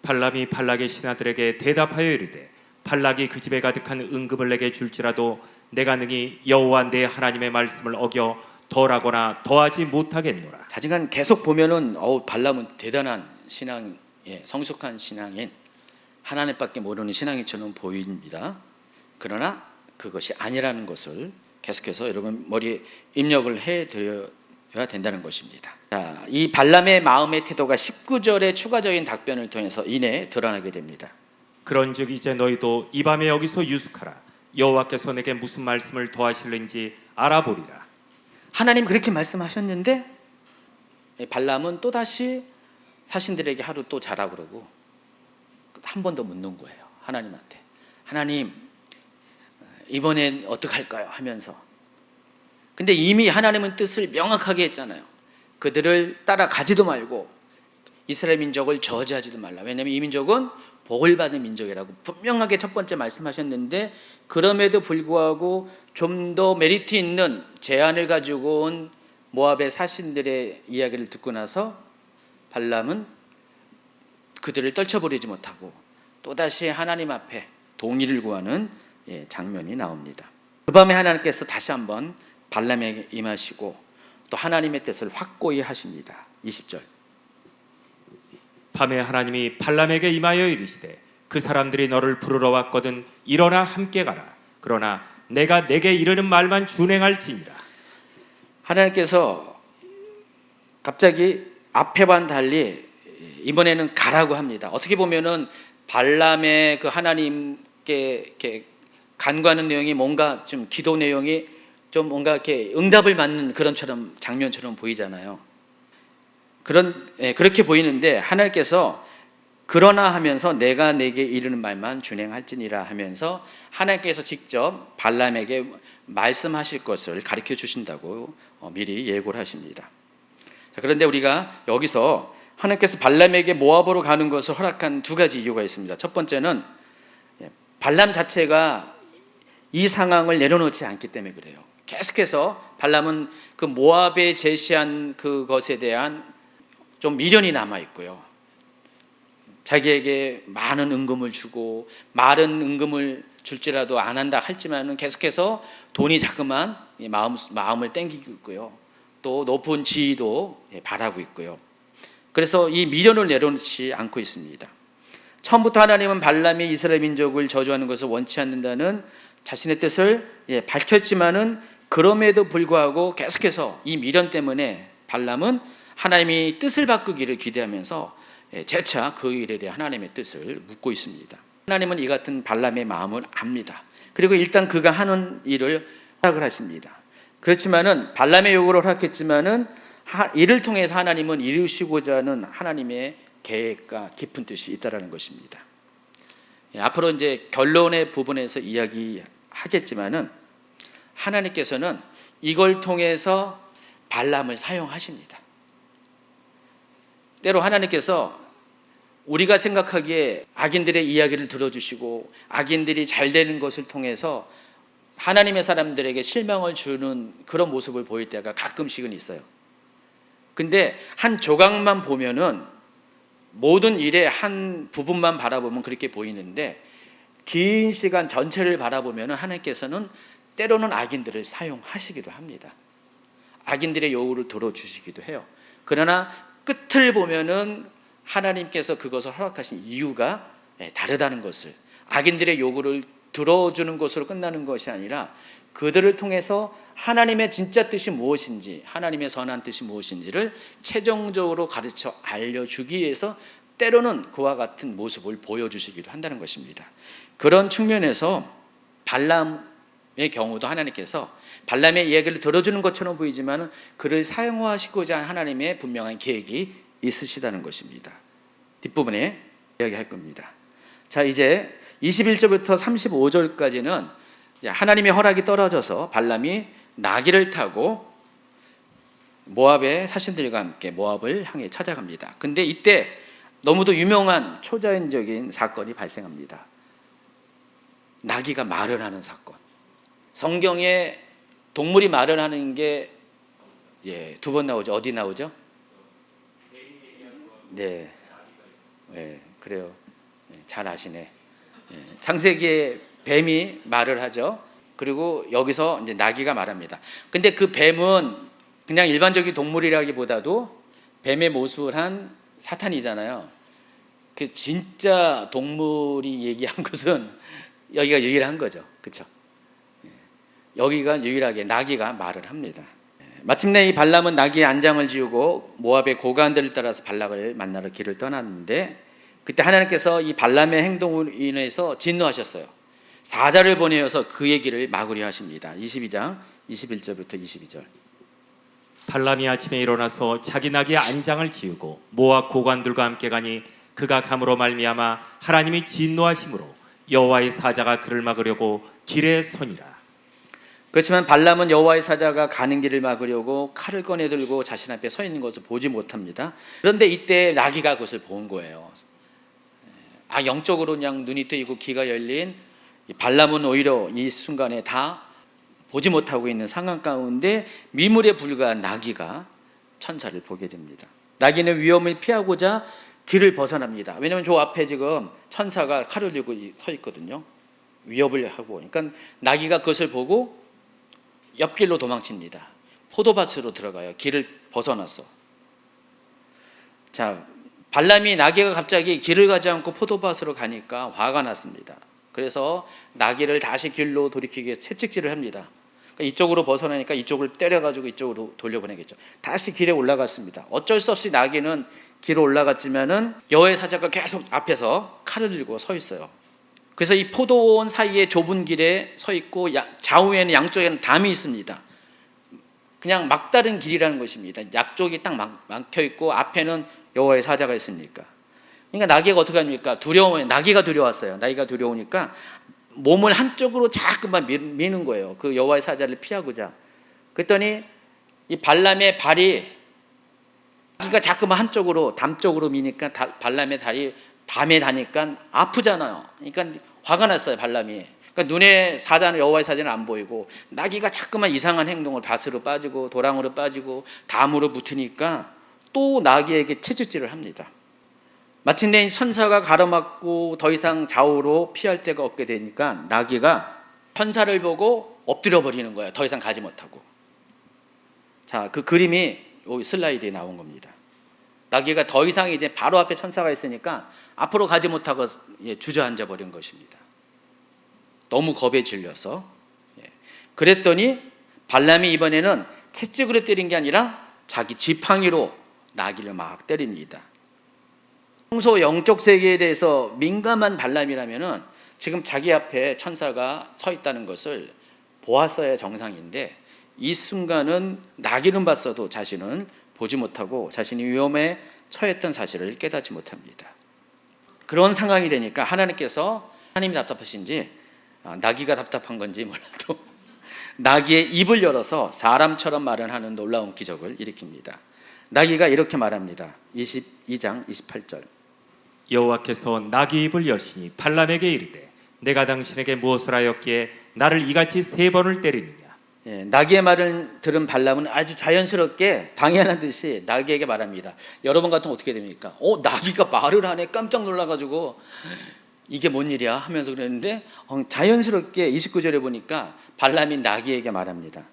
S2: 발람이 발락의 신하들에게 대답하여 이르되 발락이 그 집에 가득한 은금을 내게 줄지라도 내가 능히 여호와 내 하나님의 말씀을 어겨 덜하거나 더하지 못하겠노라.
S1: 자지간 계속 보면은 발람은 대단한 신앙, 성숙한 신앙인 하나님밖에 모르는 신앙인처럼 보입니다. 그러나 그것이 아니라는 것을 계속해서 여러분 머리에 입력을 해드려야 된다는 것입니다. 자, 이 발람의 마음의 태도가 19절의 추가적인 답변을 통해서 이내 드러나게 됩니다.
S2: 그런즉 이제 너희도 이 밤에 여기서 유숙하라. 여호와께서 내게 무슨 말씀을 더하실는지 알아보리라.
S1: 하나님 그렇게 말씀하셨는데 발람은 또다시 사신들에게 하루 또 자라 그러고 한 번 더 묻는 거예요. 하나님한테. 하나님 이번엔 어떡할까요? 하면서. 근데 이미 하나님은 뜻을 명확하게 했잖아요. 그들을 따라가지도 말고 이스라엘 민족을 저지하지도 말라. 왜냐하면 이 민족은 복을 받은 민족이라고 분명하게 첫 번째 말씀하셨는데 그럼에도 불구하고 좀 더 메리트 있는 제안을 가지고 온 모압의 사신들의 이야기를 듣고 나서 발람은 그들을 떨쳐버리지 못하고 또다시 하나님 앞에 동의를 구하는 장면이 나옵니다. 그 밤에 하나님께서 다시 한번 발람에게 임하시고 또 하나님의 뜻을 확고히 하십니다. 20절.
S2: 밤에 하나님이 발람에게 임하여 이르시되 그 사람들이 너를 부르러 왔거든 일어나 함께 가라. 그러나 내가 내게 이르는 말만 준행할지니라.
S1: 하나님께서 갑자기 앞에와는 달리 이번에는 가라고 합니다. 어떻게 보면은 발람의 그 하나님께 이렇게 간구하는 내용이 뭔가 좀 기도 내용이 좀 뭔가 이렇게 응답을 받는 그런처럼 장면처럼 보이잖아요. 그렇게 보이는데 하나님께서 그러나 하면서 내가 내게 이르는 말만 준행할지니라 하면서 하나님께서 직접 발람에게 말씀하실 것을 가르쳐 주신다고 미리 예고를 하십니다. 자, 그런데 우리가 여기서 하나님께서 발람에게 모압으로 가는 것을 허락한 두 가지 이유가 있습니다. 첫 번째는 발람 자체가 이 상황을 내려놓지 않기 때문에 그래요. 계속해서 발람은 그 모압에 제시한 그것에 대한 좀 미련이 남아 있고요. 자기에게 많은 은금을 주고 마른 은금을 줄지라도 안 한다 할지만은 계속해서 돈이 자꾸만 마음을 땡기고 있고요. 또 높은 지위도 바라고 있고요. 그래서 이 미련을 내려놓지 않고 있습니다. 처음부터 하나님은 발람이 이스라엘 민족을 저주하는 것을 원치 않는다는 자신의 뜻을 밝혔지만은 그럼에도 불구하고 계속해서 이 미련 때문에 발람은 하나님이 뜻을 바꾸기를 기대하면서 재차 그 일에 대해 하나님의 뜻을 묻고 있습니다. 하나님은 이 같은 발람의 마음을 압니다. 그리고 일단 그가 하는 일을 허락을 하십니다. 그렇지만은 발람의 요구를 허락했지만은 이를 통해서 하나님은 이루시고자 하는 하나님의 계획과 깊은 뜻이 있다라는 것입니다. 앞으로 이제 결론의 부분에서 이야기하겠지만은 하나님께서는 이걸 통해서 발람을 사용하십니다. 때로 하나님께서 우리가 생각하기에 악인들의 이야기를 들어주시고 악인들이 잘 되는 것을 통해서 하나님의 사람들에게 실망을 주는 그런 모습을 보일 때가 가끔씩은 있어요. 근데 한 조각만 보면은 모든 일의 한 부분만 바라보면 그렇게 보이는데 긴 시간 전체를 바라보면 하나님께서는 때로는 악인들을 사용하시기도 합니다. 악인들의 요구를 들어주시기도 해요. 그러나 끝을 보면은 하나님께서 그것을 허락하신 이유가 다르다는 것을, 악인들의 요구를 들어주는 것으로 끝나는 것이 아니라 그들을 통해서 하나님의 진짜 뜻이 무엇인지, 하나님의 선한 뜻이 무엇인지를 최종적으로 가르쳐 알려주기 위해서 때로는 그와 같은 모습을 보여주시기도 한다는 것입니다. 그런 측면에서 발람의 경우도 하나님께서 발람의 이야기를 들어주는 것처럼 보이지만 그를 사용하시고자 하는 하나님의 분명한 계획이 있으시다는 것입니다. 뒷부분에 이야기할 겁니다. 자, 이제 21절부터 35절까지는 하나님의 허락이 떨어져서 발람이 나귀를 타고 모압의 사신들과 함께 모압을 향해 찾아갑니다. 근데 이때 너무도 유명한 초자연적인 사건이 발생합니다. 나귀가 말을 하는 사건. 성경에 동물이 말을 하는 게 두 번 나오죠. 어디 나오죠? 네, 그래요. 잘 아시네. 창세기에 뱀이 말을 하죠. 그리고 여기서 이제 나귀가 말합니다. 근데 그 뱀은 그냥 일반적인 동물이라기보다도 뱀의 모습을 한 사탄이잖아요. 그 진짜 동물이 얘기한 것은 여기가 유일한 거죠. 그렇죠? 여기가 유일하게 나귀가 말을 합니다. 마침내 이 발람은 나귀의 안장을 지우고 모압의 고관들을 따라서 발락을 만나러 길을 떠났는데, 그때 하나님께서 이 발람의 행동으로 인해서 진노하셨어요. 사자를 보내어서 그의 길을 막으려 하십니다. 22장 21절부터 22절.
S2: 발람이 아침에 일어나서 자기 나귀의 안장을 지우고 모압 고관들과 함께 가니 그가 감으로 말미암아 하나님이 진노하심으로 여호와의 사자가 그를 막으려고 길에 서니라.
S1: 그렇지만 발람은 여호와의 사자가 가는 길을 막으려고 칼을 꺼내 들고 자신 앞에 서 있는 것을 보지 못합니다. 그런데 이때 나귀가 그것을 본 거예요. 영적으로 그냥 눈이 뜨이고 귀가 열린 발람은 오히려 이 순간에 다 보지 못하고 있는 상황 가운데 미물에 불과한 나귀가 천사를 보게 됩니다. 나귀는 위험을 피하고자 길을 벗어납니다. 왜냐하면 저 앞에 지금 천사가 칼을 들고 서 있거든요. 위협을 하고. 그러니까 나귀가 그것을 보고 옆길로 도망칩니다. 포도밭으로 들어가요. 길을 벗어나서. 자, 발람이 나귀가 갑자기 길을 가지 않고 포도밭으로 가니까 화가 났습니다. 그래서 나귀를 다시 길로 돌이키기 위해서 채찍질을 합니다. 그러니까 이쪽으로 벗어나니까 이쪽을 때려가지고 이쪽으로 돌려보내겠죠. 다시 길에 올라갔습니다. 어쩔 수 없이 나귀는 길에 올라갔지만은 여호와의 사자가 계속 앞에서 칼을 들고 서 있어요. 그래서 이 포도원 사이에 좁은 길에 서 있고 좌우에는 양쪽에는 담이 있습니다. 그냥 막다른 길이라는 것입니다. 양쪽이 딱 막혀 있고 앞에는 여호와의 사자가 있으니까. 그러니까 나귀가 어떻게 합니까? 나귀가 두려웠어요. 나귀가 두려우니까 몸을 한쪽으로 자꾸만 미는 거예요. 그 여호와의 사자를 피하고자. 그랬더니 이 발람의 발이, 나귀가 자꾸만 한쪽으로 담 쪽으로 미니까 발람의 다리 담에 닿으니까 아프잖아요. 그러니까 화가 났어요, 발람이. 그러니까 눈에 사자는, 여호와의 사자는 안 보이고 나귀가 자꾸만 이상한 행동을, 밭으로 빠지고 도랑으로 빠지고 담으로 붙으니까 또 나귀에게 채찍질을 합니다. 마침내 천사가 가로막고 더 이상 좌우로 피할 데가 없게 되니까 나귀가 천사를 보고 엎드려 버리는 거예요. 더 이상 가지 못하고. 자, 그 그림이 여기 슬라이드에 나온 겁니다. 나귀가 더 이상 이제 바로 앞에 천사가 있으니까 앞으로 가지 못하고 주저앉아 버린 것입니다. 너무 겁에 질려서. 그랬더니 발람이 이번에는 채찍으로 때린 게 아니라 자기 지팡이로 나귀를 막 때립니다. 평소 영적 세계에 대해서 민감한 발람이라면은 지금 자기 앞에 천사가 서 있다는 것을 보았어야 정상인데, 이 순간은 나귀는 봤어도 자신은 보지 못하고 자신이 위험에 처했던 사실을 깨닫지 못합니다. 그런 상황이 되니까 하나님께서, 하나님이 답답하신지 나귀가 답답한 건지 몰라도 나귀의 입을 열어서 사람처럼 말을 하는 놀라운 기적을 일으킵니다. 나귀가 이렇게 말합니다. 22장 28절.
S2: 여호와께서 나귀 입을 여시니 발람에게 이르되 내가 당신에게 무엇을 하였기에 나를 이같이 3번을 때리느냐.
S1: 나귀의 말을 들은 발람은 아주 자연스럽게 당연한 듯이 나귀에게 말합니다. 여러분 같으면 어떻게 됩니까? 나귀가 말을 하네. 깜짝 놀라가지고 이게 뭔 일이야 하면서 그랬는데 자연스럽게 29절에 보니까 발람이 나귀에게 말합니다.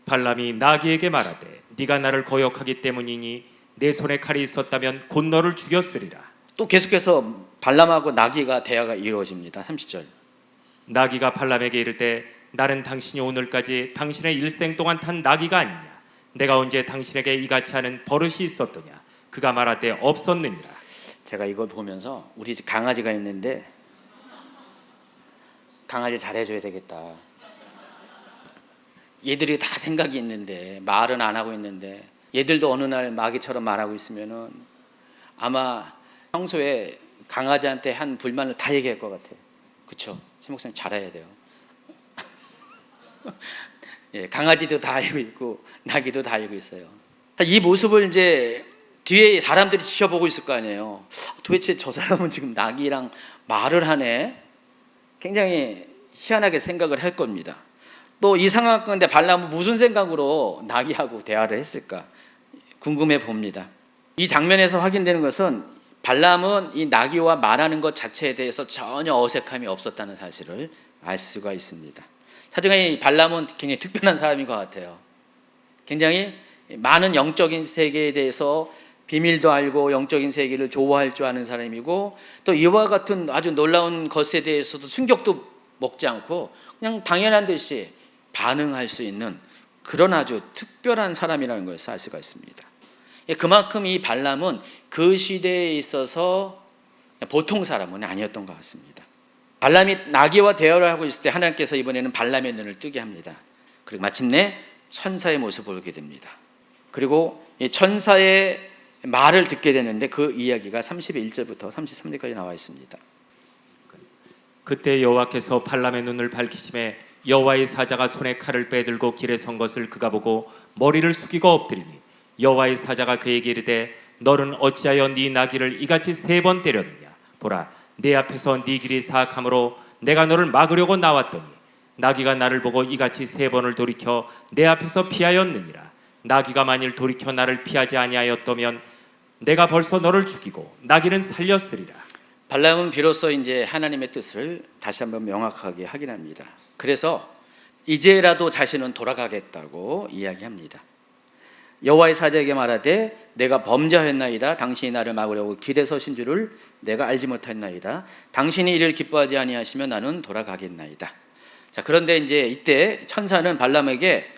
S2: 발람이 나귀에게 말하되 네가 나를 거역하기 때문이니 내 손에 칼이 있었다면 곧 너를 죽였으리라.
S1: 또 계속해서 발람하고 나귀가 대화가 이루어집니다. 30절.
S2: 나귀가 발람에게 이르되 나는 당신이 오늘까지 당신의 일생 동안 탄 나귀가 아니냐. 내가 언제 당신에게 이같이 하는 버릇이 있었더냐. 그가 말하되 없었느니라.
S1: 제가 이걸 보면서 우리 집 강아지가 있는데 강아지 잘해줘야 되겠다. 얘들이 다 생각이 있는데 말은 안 하고 있는데 얘들도 어느 날 마귀처럼 말하고 있으면은 아마 평소에 강아지한테 한 불만을 다 얘기할 것 같아요. 그렇죠? 최 목사님 잘해야 돼요. 예, 강아지도 다 알고 있고 나귀도 다 알고 있어요. 이 모습을 이제 뒤에 사람들이 지켜보고 있을 거 아니에요. 도대체 저 사람은 지금 나귀랑 말을 하네. 굉장히 희한하게 생각을 할 겁니다. 또 이 상황 가운데 발람은 무슨 생각으로 나귀하고 대화를 했을까 궁금해 봅니다. 이 장면에서 확인되는 것은 발람은 이 나귀와 말하는 것 자체에 대해서 전혀 어색함이 없었다는 사실을 알 수가 있습니다. 사실은 발람은 굉장히 특별한 사람인 것 같아요. 굉장히 많은 영적인 세계에 대해서 비밀도 알고 영적인 세계를 좋아할 줄 아는 사람이고, 또 이와 같은 아주 놀라운 것에 대해서도 충격도 먹지 않고 그냥 당연한 듯이 반응할 수 있는 그런 아주 특별한 사람이라는 것을 알 수가 있습니다. 그만큼 이 발람은 그 시대에 있어서 보통 사람은 아니었던 것 같습니다. 발람이 나귀와 대화를 하고 있을 때 하나님께서 이번에는 발람의 눈을 뜨게 합니다. 그리고 마침내 천사의 모습을 보게 됩니다. 그리고 이 천사의 말을 듣게 되는데 그 이야기가 31절부터 33절까지 나와 있습니다.
S2: 그때 여호와께서 발람의 눈을 밝히심에 여호와의 사자가 손에 칼을 빼들고 길에 선 것을 그가 보고 머리를 숙이고 엎드리니 여호와의 사자가 그에게 이르되 너는 어찌하여 네 나귀를 이같이 3번 때렸느냐. 보라, 내 앞에서 네 길이 사악함으로 내가 너를 막으려고 나왔더니 나귀가 나를 보고 이같이 3번을 돌이켜 내 앞에서 피하였느니라. 나귀가 만일 돌이켜 나를 피하지 아니하였다면 내가 벌써 너를 죽이고 나귀는 살렸으리라.
S1: 발람은 비로소 이제 하나님의 뜻을 다시 한번 명확하게 확인합니다. 그래서 이제라도 자신은 돌아가겠다고 이야기합니다. 여호와의 사자에게 말하되 내가 범죄하였나이다. 당신이 나를 막으려고 길에 서신 줄을 내가 알지 못했나이다. 당신이 이를 기뻐하지 아니하시면 나는 돌아가겠나이다. 자, 그런데 이제 이때 천사는 발람에게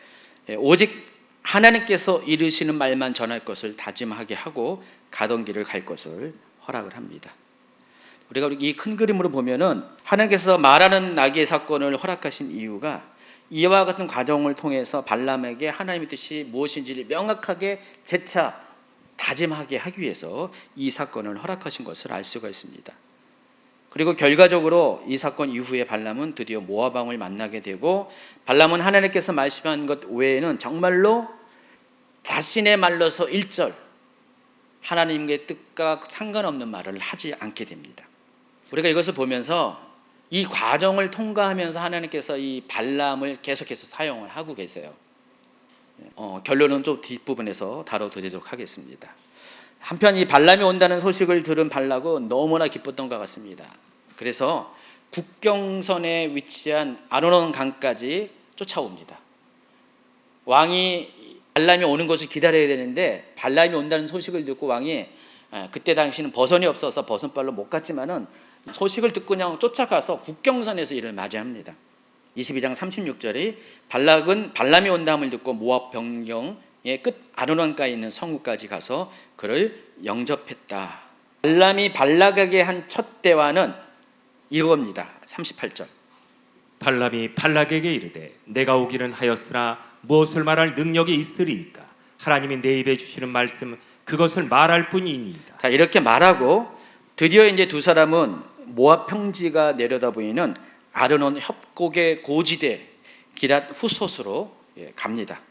S1: 오직 하나님께서 이르시는 말만 전할 것을 다짐하게 하고 가던 길을 갈 것을 허락을 합니다. 우리가 이 큰 그림으로 보면은 하나님께서 말하는 나귀의 사건을 허락하신 이유가 이와 같은 과정을 통해서 발람에게 하나님의 뜻이 무엇인지를 명확하게 재차 다짐하게 하기 위해서 이 사건을 허락하신 것을 알 수가 있습니다. 그리고 결과적으로 이 사건 이후에 발람은 드디어 모압 왕을 만나게 되고, 발람은 하나님께서 말씀한 것 외에는 정말로 자신의 말로서 1절 하나님의 뜻과 상관없는 말을 하지 않게 됩니다. 우리가 이것을 보면서 이 과정을 통과하면서 하나님께서 이 발람을 계속해서 사용을 하고 계세요. 결론은 또 뒷부분에서 다뤄드리도록 하겠습니다. 한편 이 발람이 온다는 소식을 들은 발락은 너무나 기뻤던 것 같습니다. 그래서 국경선에 위치한 아르논 강까지 쫓아옵니다. 왕이 발람이 오는 것을 기다려야 되는데 발람이 온다는 소식을 듣고 왕이 그때 당시는 버선이 없어서 버선발로 못 갔지만은 소식을 듣고 그냥 쫓아가서 국경선에서 이를 맞이합니다. 22장 36절에 발락은 발람이 온다함을 듣고 모압 변경의 끝 아르논가에 있는 성읍까지 가서 그를 영접했다. 발람이 발락에게 한 첫 대화는 이겁니다. 38절.
S2: 발람이 발락에게 이르되 내가 오기는 하였으나 무엇을 말할 능력이 있으리이까. 하나님이 내 입에 주시는 말씀 그것을 말할 뿐이니이다.
S1: 자, 이렇게 말하고 드디어 이제 두 사람은 모압 평지가 내려다 보이는 아르논 협곡의 고지대 기랏 후솥으로 갑니다.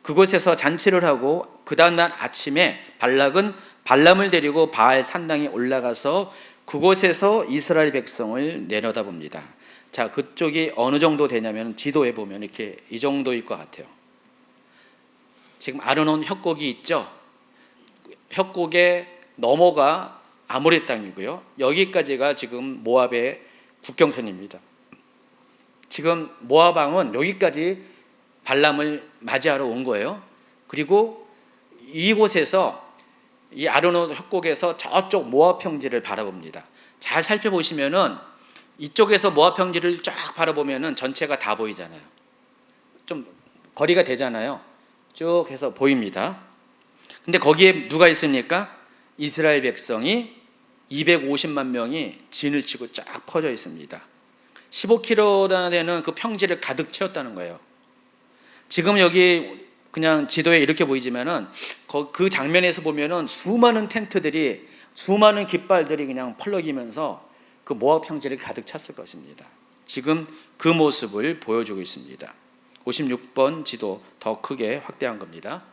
S1: 그곳에서 잔치를 하고 그 다음날 아침에 발락은 발람을 데리고 바알 산당에 올라가서 그곳에서 이스라엘 백성을 내려다봅니다. 자, 그쪽이 어느 정도 되냐면 지도에 보면 이렇게 이 정도일 것 같아요. 지금 아르논 협곡이 있죠. 협곡에 넘어가 아모리 땅이고요. 여기까지가 지금 모압의 국경선입니다. 지금 모압 왕은 여기까지 발람을 맞이하러 온 거예요. 그리고 이곳에서 이 아르논 협곡에서 저쪽 모압 평지를 바라봅니다. 잘 살펴보시면은 이쪽에서 모압 평지를 쫙 바라보면은 전체가 다 보이잖아요. 좀 거리가 되잖아요. 쭉 해서 보입니다. 근데 거기에 누가 있습니까? 이스라엘 백성이 250만 명이 진을 치고 쫙 퍼져 있습니다. 15km나 되는 그 평지를 가득 채웠다는 거예요. 지금 여기 그냥 지도에 이렇게 보이지만은 그 장면에서 보면은 수많은 텐트들이, 수많은 깃발들이 그냥 펄럭이면서 그 모압 평지를 가득 찼을 것입니다. 지금 그 모습을 보여주고 있습니다. 56번 지도 더 크게 확대한 겁니다.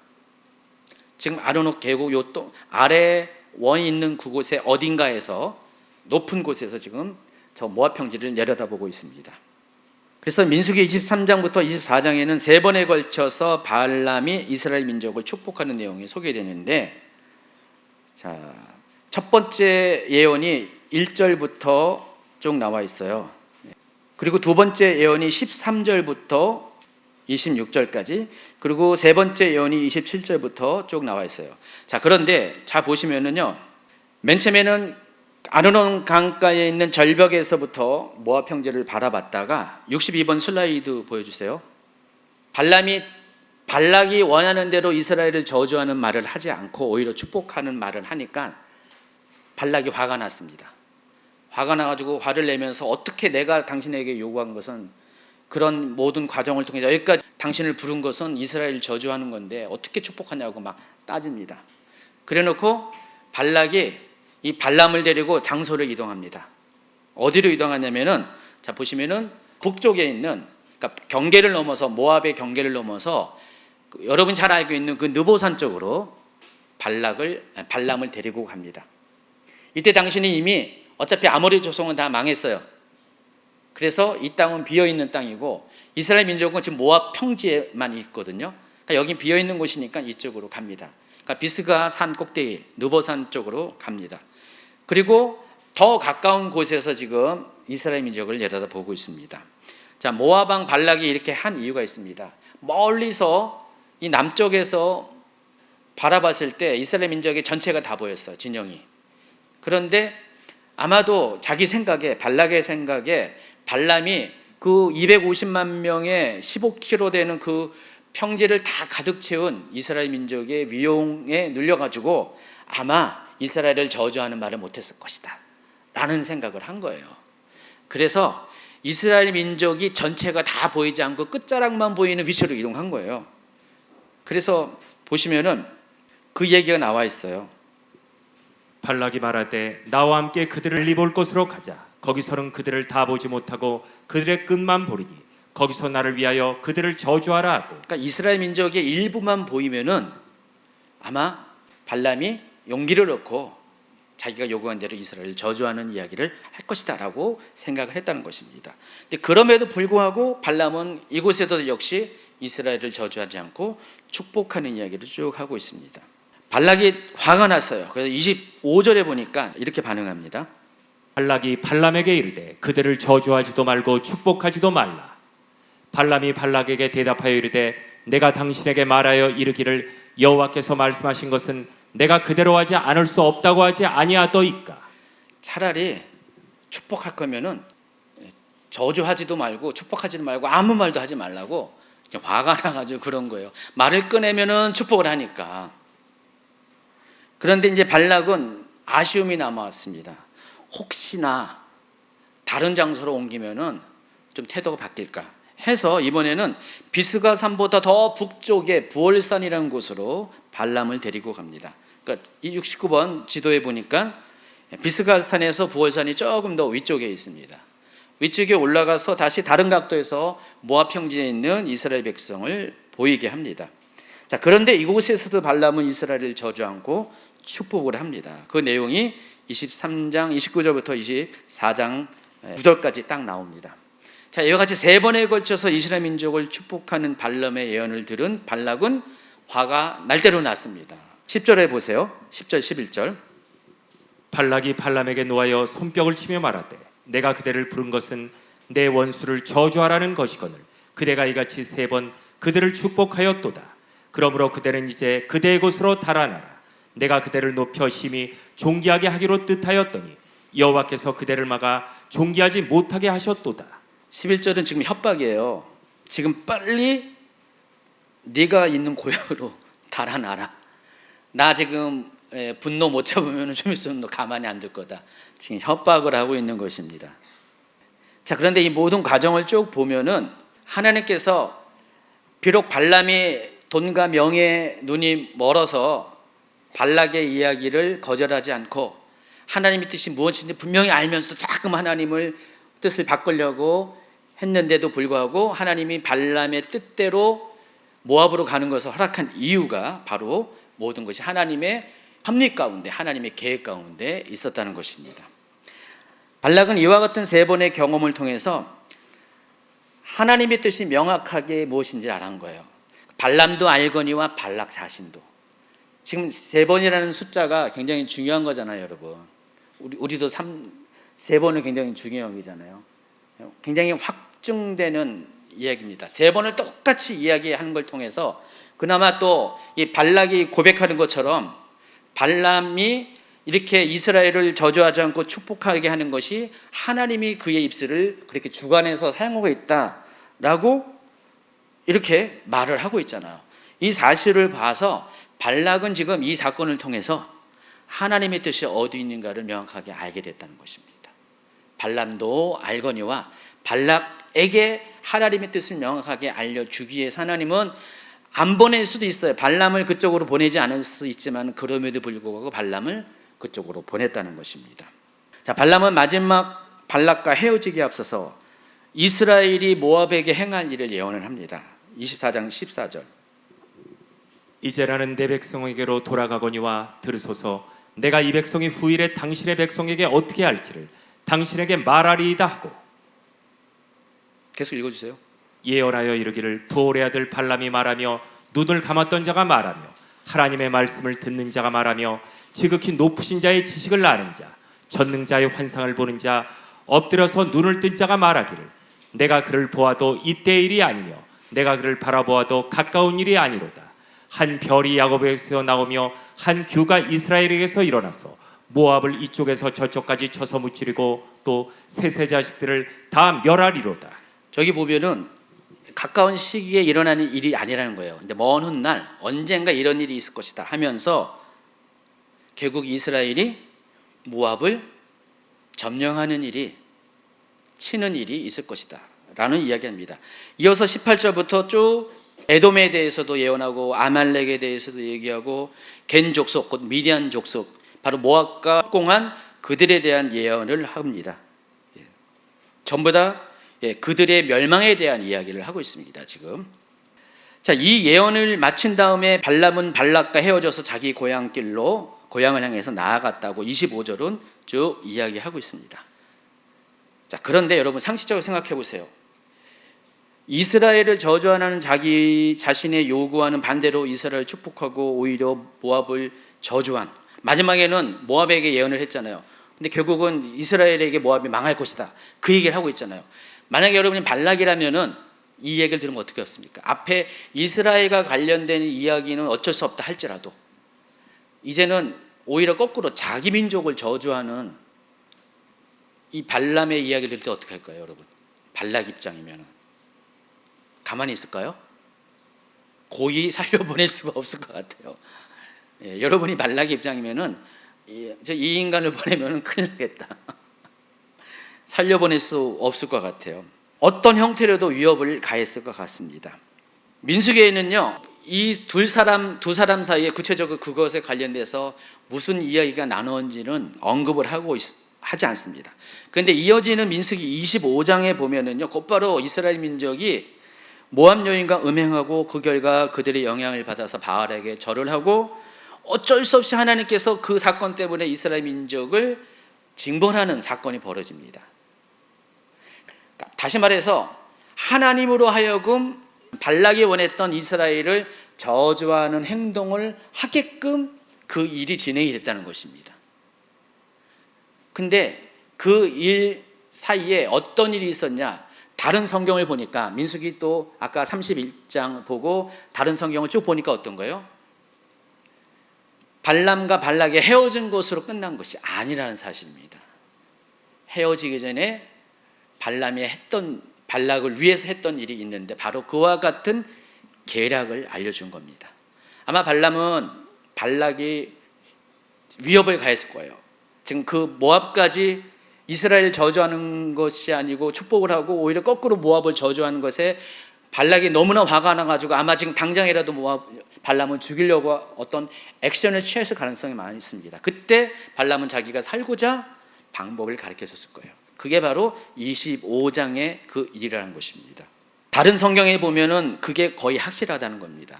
S1: 지금 아르논 계곡 요 또 아래 원이 있는 그곳의 어딘가에서 높은 곳에서 지금 저 모압 평지를 내려다보고 있습니다. 그래서 민수기 23장부터 24장에는 세 번에 걸쳐서 발람이 이스라엘 민족을 축복하는 내용이 소개되는데, 자, 첫 번째 예언이 1절부터 쭉 나와 있어요. 그리고 두 번째 예언이 13절부터 26절까지, 그리고 세 번째 예언이 27절부터 쭉 나와 있어요. 자, 그런데 자 보시면은요, 맨 처음에는 아르논 강가에 있는 절벽에서부터 모압 평지를 바라봤다가 62번 슬라이드 보여주세요. 발락이 원하는 대로 이스라엘을 저주하는 말을 하지 않고 오히려 축복하는 말을 하니까 발락이 화가 났습니다. 화가 나가지고 화를 내면서 어떻게 내가 당신에게 요구한 것은 그런 모든 과정을 통해서 여기까지 당신을 부른 것은 이스라엘을 저주하는 건데 어떻게 축복하냐고 막 따집니다. 그래놓고 발락이 이 발람을 데리고 장소를 이동합니다. 어디로 이동하냐면은, 자 보시면은 북쪽에 있는, 그러니까 경계를 넘어서, 모압의 경계를 넘어서 여러분 잘 알고 있는 그 느보산 쪽으로 발람을 데리고 갑니다. 이때 당시는 이미 어차피 아모리 조성은 다 망했어요. 그래서 이 땅은 비어 있는 땅이고 이스라엘 민족은 지금 모압 평지에만 있거든요. 그러니까 여기 비어 있는 곳이니까 이쪽으로 갑니다. 그러니까 비스가 산 꼭대기 느보산 쪽으로 갑니다. 그리고 더 가까운 곳에서 지금 이스라엘 민족을 내려다보고 있습니다. 자, 모압 왕 발락이 이렇게 한 이유가 있습니다. 멀리서 이 남쪽에서 바라봤을 때 이스라엘 민족의 전체가 다 보였어요, 진영이. 그런데 아마도 자기 생각에, 발락의 생각에 발람이 그 250만 명의 15km 되는 그 평지를 다 가득 채운 이스라엘 민족의 위용에 눌려가지고 아마 이스라엘을 저주하는 말을 못했을 것이다 라는 생각을 한 거예요. 그래서 이스라엘 민족이 전체가 다 보이지 않고 끝자락만 보이는 위치로 이동한 거예요. 그래서 보시면은 그 얘기가 나와 있어요.
S2: 발락이 말하되 나와 함께 그들을 리볼 곳으로 가자. 거기서는 그들을 다 보지 못하고 그들의 끝만 보리니 거기서 나를 위하여 그들을 저주하라 하고.
S1: 그러니까 이스라엘 민족의 일부만 보이면은 아마 발람이 용기를 얻고 자기가 요구한 대로 이스라엘을 저주하는 이야기를 할 것이다 라고 생각을 했다는 것입니다. 근데 그럼에도 불구하고 발람은 이곳에도 역시 이스라엘을 저주하지 않고 축복하는 이야기를 쭉 하고 있습니다. 발락이 화가 났어요. 그래서 25절에 보니까 이렇게 반응합니다.
S2: 발락이 발람에게 이르되 그들을 저주하지도 말고 축복하지도 말라. 발람이 발락에게 대답하여 이르되 내가 당신에게 말하여 이르기를 여호와께서 말씀하신 것은 내가 그대로 하지 않을 수 없다고 하지 아니하더이까.
S1: 차라리 축복할 거면은 저주하지도 말고 축복하지도 말고 아무 말도 하지 말라고 화가 나가지고 그런 거예요. 말을 꺼내면은 축복을 하니까. 그런데 이제 발락은 아쉬움이 남아왔습니다. 혹시나 다른 장소로 옮기면은 좀 태도가 바뀔까 해서 이번에는 비스가 산보다 더 북쪽에 부월산이라는 곳으로 발람을 데리고 갑니다. 그러니까 이 69번 지도에 보니까 비스가 산에서 부월산이 조금 더 위쪽에 있습니다. 위쪽에 올라가서 다시 다른 각도에서 모압 평지에 있는 이스라엘 백성을 보이게 합니다. 자, 그런데 이곳에서도 발람은 이스라엘을 저주 않고 축복을 합니다. 그 내용이 23장 29절부터 24장 9절까지 딱 나옵니다. 자, 이와 같이 세 번에 걸쳐서 이스라엘 민족을 축복하는 발람의 예언을 들은 발락은 화가 날 대로 났습니다. 10절에 보세요. 10절 11절.
S2: 발락이 발람에게 노하여 손뼉을 치며 말하되 내가 그대를 부른 것은 내 원수를 저주하라는 것이거늘 그대가 이같이 세 번 그들을 축복하였도다. 그러므로 그대는 이제 그대의 곳으로 달아나라. 내가 그대를 높여 심히 존귀하게 하기로 뜻하였더니 여호와께서 그대를 막아 존귀하지 못하게 하셨도다.
S1: 11절은 지금 협박이에요. 지금 빨리 네가 있는 고향으로 달아나라. 나 지금 분노 못 참으면 좀 있으면 너 가만히 안 둘 거다. 지금 협박을 하고 있는 것입니다. 자, 그런데 이 모든 과정을 쭉 보면은 하나님께서 비록 발람이 돈과 명예에 눈이 멀어서 발락의 이야기를 거절하지 않고 하나님의 뜻이 무엇인지 분명히 알면서 자꾸 하나님을 뜻을 바꾸려고 했는데도 불구하고 하나님이 발람의 뜻대로 모압으로 가는 것을 허락한 이유가 바로 모든 것이 하나님의 합리 가운데, 하나님의 계획 가운데 있었다는 것입니다. 발락은 이와 같은 세 번의 경험을 통해서 하나님의 뜻이 명확하게 무엇인지 알은 거예요. 발람도 알거니와 발락 자신도. 지금 세 번이라는 숫자가 굉장히 중요한 거잖아요, 여러분. 우리도 세 번은 굉장히 중요한 거잖아요. 굉장히 확증되는 이야기입니다. 세 번을 똑같이 이야기하는 걸 통해서 그나마 또 이 발락이 고백하는 것처럼 발람이 이렇게 이스라엘을 저주하지 않고 축복하게 하는 것이 하나님이 그의 입술을 그렇게 주관해서 사용하고 있다라고 이렇게 말을 하고 있잖아요. 이 사실을 봐서 발락은 지금 이 사건을 통해서 하나님의 뜻이 어디 있는가를 명확하게 알게 됐다는 것입니다. 발람도 알거니와 발락에게 하나님의 뜻을 명확하게 알려주기 위해서 하나님은 안 보낼 수도 있어요. 발람을 그쪽으로 보내지 않을 수 있지만 그럼에도 불구하고 발람을 그쪽으로 보냈다는 것입니다. 자, 발람은 마지막 발락과 헤어지기에 앞서서 이스라엘이 모압에게 행할 일을 예언을 합니다. 24장 14절.
S2: 이제 나는 내 백성에게로 돌아가거니와 들으소서. 내가 이 백성이 후일에 당신의 백성에게 어떻게 할지를 당신에게 말하리이다 하고.
S1: 계속 읽어주세요.
S2: 예언하여 이르기를 부올의 아들 발람이 말하며 눈을 감았던 자가 말하며 하나님의 말씀을 듣는 자가 말하며 지극히 높으신 자의 지식을 아는 자 전능자의 환상을 보는 자 엎드려서 눈을 뜬 자가 말하기를 내가 그를 보아도 이때의 일이 아니며 내가 그를 바라보아도 가까운 일이 아니로다. 한 별이 야곱에게서 나오며 한 규가 이스라엘에게서 일어나서 모압을 이쪽에서 저쪽까지 쳐서 무찌르고 또 셋의 자식들을 다 멸하리로다.
S1: 저기 보면은 가까운 시기에 일어나는 일이 아니라는 거예요. 근데 먼 훗날 언젠가 이런 일이 있을 것이다 하면서 결국 이스라엘이 모압을 점령하는 일이, 치는 일이 있을 것이다 라는 이야기합니다. 이어서 18절부터 쭉 에돔에 대해서도 예언하고 아말렉에 대해서도 얘기하고 겐 족속, 곧 미디안 족속, 바로 모압과 합공한 그들에 대한 예언을 합니다. 전부 다 그들의 멸망에 대한 이야기를 하고 있습니다. 지금 자, 이 예언을 마친 다음에 발람은 발락과 헤어져서 자기 고향을 향해서 나아갔다고 25절은 쭉 이야기하고 있습니다. 자, 그런데 여러분 상식적으로 생각해 보세요. 이스라엘을 저주하는 자기 자신의 요구와는 반대로 이스라엘을 축복하고 오히려 모압을 저주한, 마지막에는 모압에게 예언을 했잖아요. 근데 결국은 이스라엘에게 모압이 망할 것이다, 그 얘기를 하고 있잖아요. 만약에 여러분이 발락이라면은 이 얘기를 들으면 어떻게 했습니까? 앞에 이스라엘과 관련된 이야기는 어쩔 수 없다 할지라도 이제는 오히려 거꾸로 자기 민족을 저주하는 이 발람의 이야기를 들을 때 어떻게 할까요, 여러분? 발락 입장이면 가만히 있을까요? 고이 살려보낼 수가 없을 것 같아요. 여러분이 발락 입장이면은 이 인간을 보내면은 큰일 나겠다. 살려보낼 수 없을 것 같아요. 어떤 형태로도 위협을 가했을 것 같습니다. 민수기에는요, 이 두 사람 사이에 구체적으로 그것에 관련돼서 무슨 이야기가 나누었는지는 언급을 하지 않습니다. 그런데 이어지는 민수기 25장에 보면은요, 곧바로 이스라엘 민족이 모압 여인과 음행하고 그 결과 그들의 영향을 받아서 바알에게 절을 하고 어쩔 수 없이 하나님께서 그 사건 때문에 이스라엘 민족을 징벌하는 사건이 벌어집니다. 다시 말해서 하나님으로 하여금 발락이 원했던 이스라엘을 저주하는 행동을 하게끔 그 일이 진행이 됐다는 것입니다. 근데 그 일 사이에 어떤 일이 있었냐? 다른 성경을 보니까, 민수기 또 아까 31장 보고 다른 성경을 쭉 보니까 어떤 거예요? 발람과 발락이 헤어진 것으로 끝난 것이 아니라는 사실입니다. 헤어지기 전에 발락을 위해서 했던 일이 있는데 바로 그와 같은 계략을 알려준 겁니다. 아마 발람은 발락이 위협을 가했을 거예요. 지금 그 모압까지 이스라엘 저주하는 것이 아니고 축복을 하고 오히려 거꾸로 모압을 저주하는 것에 발락이 너무나 화가 나가지고 아마 지금 당장이라도 발람을 죽이려고 어떤 액션을 취했을 가능성이 많이 있습니다. 그때 발람은 자기가 살고자 방법을 가르쳐 줬을 거예요. 그게 바로 25장의 그 일이라는 것입니다. 다른 성경에 보면은 그게 거의 확실하다는 겁니다.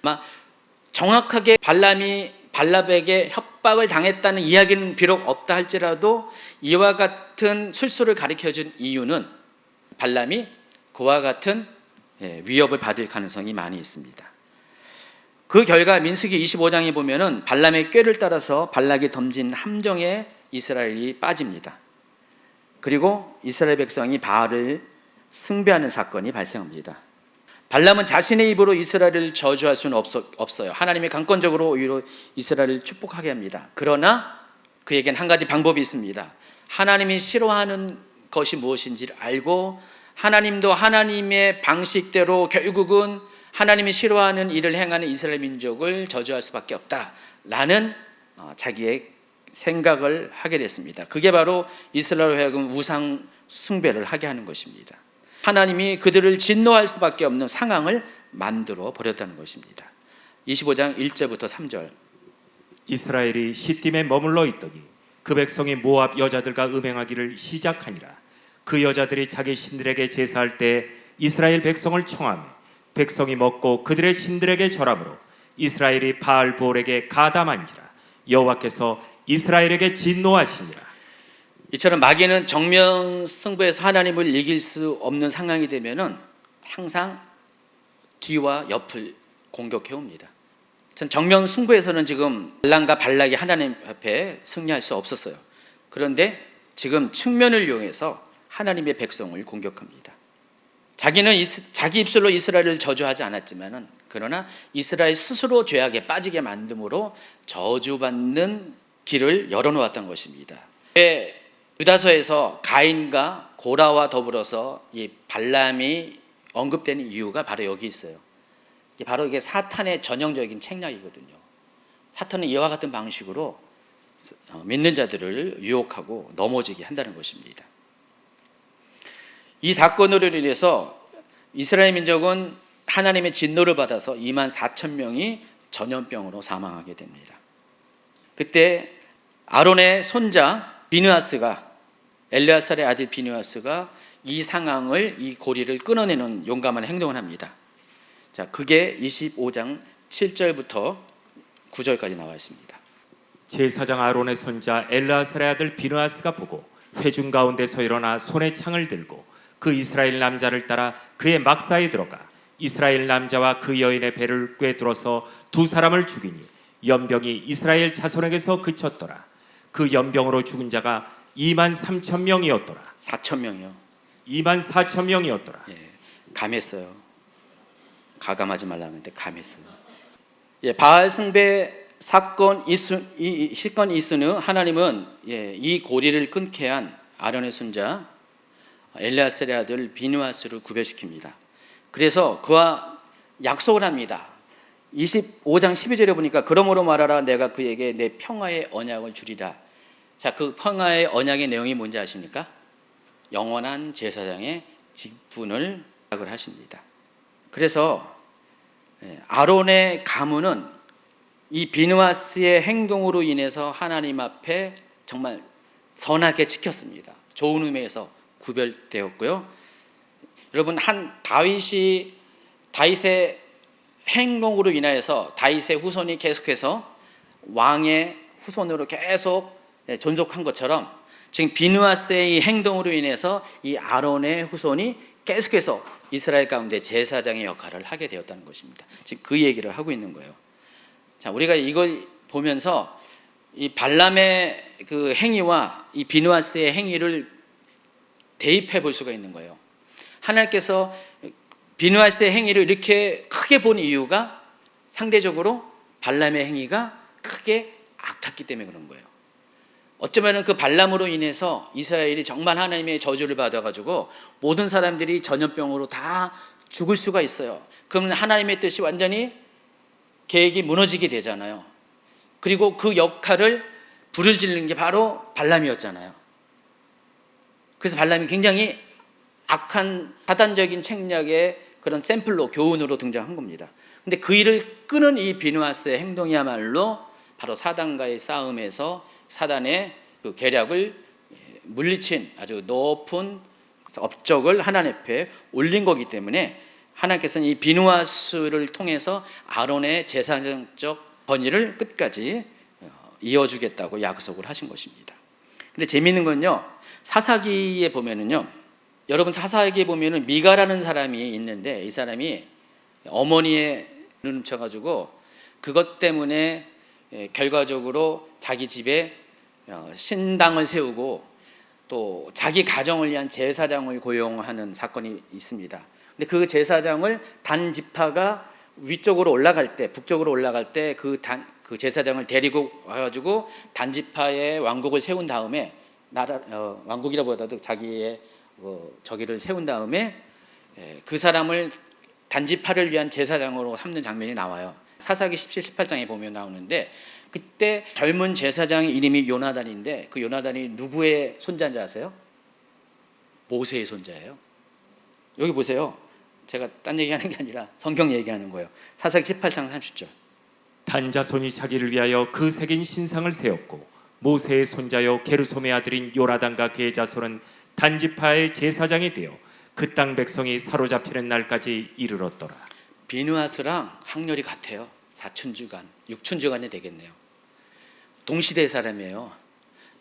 S1: 아마 정확하게 발람이 발락에게 협박을 당했다는 이야기는 비록 없다 할지라도 이와 같은 술수를 가르쳐준 이유는 발람이 그와 같은 위협을 받을 가능성이 많이 있습니다. 그 결과 민수기 25장에 보면은 발람의 꾀를 따라서 발락이 던진 함정에 이스라엘이 빠집니다. 그리고 이스라엘 백성이 바알을 숭배하는 사건이 발생합니다. 발람은 자신의 입으로 이스라엘을 저주할 수는 없어요. 하나님이 강권적으로 오히려 이스라엘을 축복하게 합니다. 그러나 그에겐 한 가지 방법이 있습니다. 하나님이 싫어하는 것이 무엇인지를 알고 하나님도 하나님의 방식대로 결국은 하나님이 싫어하는 일을 행하는 이스라엘 민족을 저주할 수밖에 없다라는 자기의 생각을 하게 됐습니다. 그게 바로 이스라엘 하여금 우상 숭배를 하게 하는 것입니다. 하나님이 그들을 진노할 수밖에 없는 상황을 만들어 버렸다는 것입니다. 25장 1절부터 3절.
S2: 이스라엘이 시딤에 머물러 있더니 그 백성이 모압 여자들과 음행하기를 시작하니라. 그 여자들이 자기 신들에게 제사할 때 이스라엘 백성을 청하며 백성이 먹고 그들의 신들에게 절함으로 이스라엘이 바알볼에게 가담한지라. 여호와께서 이스라엘에게 진노하시니라.
S1: 이처럼 마귀는 정면 승부에서 하나님을 이길 수 없는 상황이 되면은 항상 뒤와 옆을 공격해 옵니다. 전 정면 승부에서는 지금 발람과 발락이 하나님 앞에 승리할 수 없었어요. 그런데 지금 측면을 이용해서 하나님의 백성을 공격합니다. 자기는 자기 입술로 이스라엘을 저주하지 않았지만은 그러나 이스라엘 스스로 죄악에 빠지게 만듦으로 저주받는 길을 열어놓았던 것입니다. 유다서에서 가인과 고라와 더불어서 이 발람이 언급되는 이유가 바로 여기 있어요. 바로 이게 사탄의 전형적인 책략이거든요. 사탄은 이와 같은 방식으로 믿는 자들을 유혹하고 넘어지게 한다는 것입니다. 이 사건으로 인해서 이스라엘 민족은 하나님의 진노를 받아서 2만 4천 명이 전염병으로 사망하게 됩니다. 그때 아론의 손자 비느하스가, 엘레아살의 아들 비느하스가 이 상황을, 이 고리를 끊어내는 용감한 행동을 합니다. 자, 그게 25장 7절부터 9절까지 나와 있습니다.
S2: 제사장 아론의 손자 엘르아살의 아들 비느하스가 보고 회중 가운데서 일어나 손에 창을 들고 그 이스라엘 남자를 따라 그의 막사에 들어가 이스라엘 남자와 그 여인의 배를 꿰뚫어서 두 사람을 죽이니 연병이 이스라엘 자손에게서 그쳤더라. 그 연병으로 죽은 자가 2만 3천 명이었더라.
S1: 4천 명이요.
S2: 2만 4천 명이었더라.
S1: 감했어요. 가감하지 말라고 했는데 감했어요. 바알 숭배 사건 이슈는 하나님은 이 고리를 끊게 한 아론의 손자 엘레아살의 아들 비느하스를 구별시킵니다. 그래서 그와 약속을 합니다. 25장 12절에 보니까 그러므로 말하라 내가 그에게 내 평화의 언약을 주리라. 자, 그 평화의 언약의 내용이 뭔지 아십니까? 영원한 제사장의 직분을 허락을 하십니다. 그래서 아론의 가문은 이 비느하스의 행동으로 인해서 하나님 앞에 정말 선하게 지켰습니다. 좋은 의미에서 구별되었고요. 여러분, 다윗의 행동으로 인하여서 다윗의 후손이 계속해서 왕의 후손으로 계속 존속한 것처럼 지금 비느하스의 이 행동으로 인해서 이 아론의 후손이 계속해서 이스라엘 가운데 제사장의 역할을 하게 되었다는 것입니다. 지금 그 얘기를 하고 있는 거예요. 자, 우리가 이걸 보면서 이 발람의 그 행위와 이 비느하스의 행위를 대입해 볼 수가 있는 거예요. 하나님께서 비느하스의 행위를 이렇게 크게 본 이유가 상대적으로 발람의 행위가 크게 크게 악탔기 때문에 그런 거예요. 어쩌면 그 발람으로 인해서 이스라엘이 정말 하나님의 저주를 받아가지고 모든 사람들이 전염병으로 다 죽을 수가 있어요. 그러면 하나님의 뜻이 완전히 계획이 무너지게 되잖아요. 그리고 그 역할을 불을 지르는 게 바로 발람이었잖아요. 그래서 발람이 굉장히 악한 사단적인 책략의 그런 샘플로 교훈으로 등장한 겁니다. 근데 그 일을 끄는 이 비누아스의 행동이야말로 바로 사단과의 싸움에서 사단의 그 계략을 물리친 아주 높은 업적을 하나님 앞에 올린 거기 때문에 하나님께서는 이 비누아스를 통해서 아론의 제사장적 권위를 끝까지 이어주겠다고 약속을 하신 것입니다. 근데 재미있는 건요, 사사기에 보면은요, 여러분 사사기에 보면은 미가라는 사람이 있는데 이 사람이 어머니의 눈을 훔쳐가지고 그것 때문에 결과적으로 자기 집에 신당을 세우고 또 자기 가정을 위한 제사장을 고용하는 사건이 있습니다. 근데 그 제사장을 단 지파가 위쪽으로 올라갈 때, 북쪽으로 올라갈 때 그 제사장을 데리고 와가지고 단 지파의 왕국을 세운 다음에 왕국이라보다도 자기의 저기를 세운 다음에 그 사람을 단지파를 위한 제사장으로 삼는 장면이 나와요. 사사기 17, 18장에 보면 나오는데 그때 젊은 제사장의 이름이 요나단인데 그 요나단이 누구의 손자인지 아세요? 모세의 손자예요. 여기 보세요. 제가 딴 얘기하는 게 아니라 성경 얘기하는 거예요. 사사기 18장 30절.
S2: 단 자손이 자기를 위하여 그 새긴 신상을 세웠고 모세의 손자요 게르솜의 아들인 요나단과 그의 자손은 단지파의 제사장이 되어 그 땅 백성이 사로잡히는 날까지 이르렀더라.
S1: 비누아스랑 학렬이 같아요. 4춘주간, 6춘주간이 되겠네요. 동시대 사람이에요.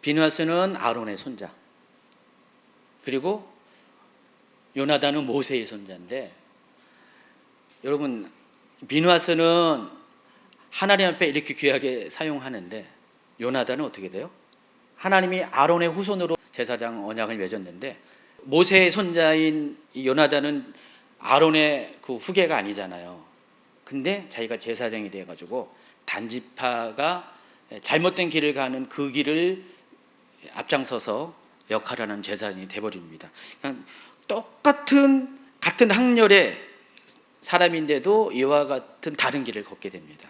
S1: 비누아스는 아론의 손자, 그리고 요나단은 모세의 손자인데, 여러분 비누아스는 하나님 앞에 이렇게 귀하게 사용하는데 요나단은 어떻게 돼요? 하나님이 아론의 후손으로 제사장 언약을 맺었는데 모세의 손자인 요나단은 아론의 그 후계가 아니잖아요. 근데 자기가 제사장이 돼가지고 단지파가 잘못된 길을 가는 그 길을 앞장서서 역할을 하는 제사장이 돼버립니다. 그냥 같은 학렬의 사람인데도 이와 같은 다른 길을 걷게 됩니다.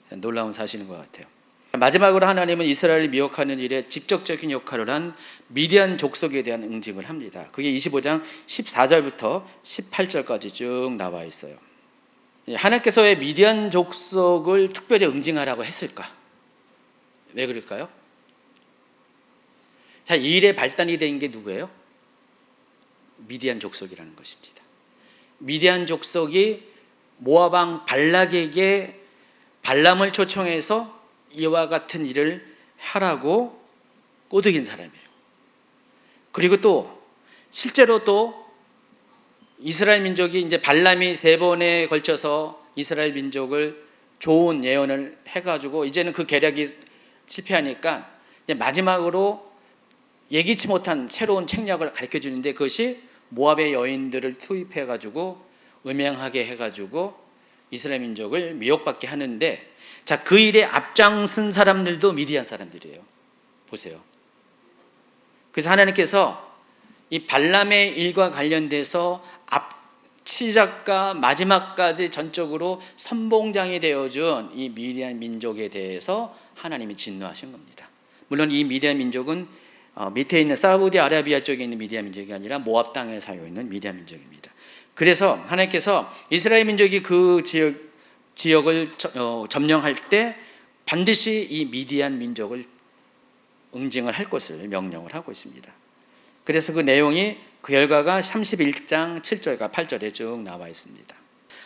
S1: 놀라운 사실인 것 같아요. 마지막으로 하나님은 이스라엘을 미혹하는 일에 직접적인 역할을 한 미디안 족속에 대한 응징을 합니다. 그게 25장 14절부터 18절까지 쭉 나와 있어요. 하나님께서 왜 미디안 족속을 특별히 응징하라고 했을까? 왜 그럴까요? 자, 이 일의 발단이 된 게 누구예요? 미디안 족속이라는 것입니다. 미디안 족속이 모압 왕 발락에게 발람을 초청해서 이와 같은 일을 하라고 꼬드긴 사람이에요. 그리고 또 실제로 또 이스라엘 민족이 이제 발람이 3번에 걸쳐서 이스라엘 민족을 좋은 예언을 해가지고 이제는 그 계략이 실패하니까 이제 마지막으로 예기치 못한 새로운 책략을 가르쳐 주는데 그것이 모압의 여인들을 투입해가지고 음행하게 해가지고 이스라엘 민족을 미혹받게 하는데, 자, 그 일에 앞장선 사람들도 미디안 사람들이에요. 보세요. 그래서 하나님께서 이 발람의 일과 관련돼서 시작과 마지막까지 전적으로 선봉장이 되어준 이 미디안 민족에 대해서 하나님이 진노하신 겁니다. 물론 이 미디안 민족은 밑에 있는 사우디아라비아 쪽에 있는 미디안 민족이 아니라 모압 땅에 살고 있는 미디안 민족입니다. 그래서 하나님께서 이스라엘 민족이 그 지역을 점령할 때 반드시 이 미디안 민족을 응징을 할 것을 명령을 하고 있습니다. 그래서 그 내용이 그 결과가 31장 7절과 8절에 쭉 나와 있습니다.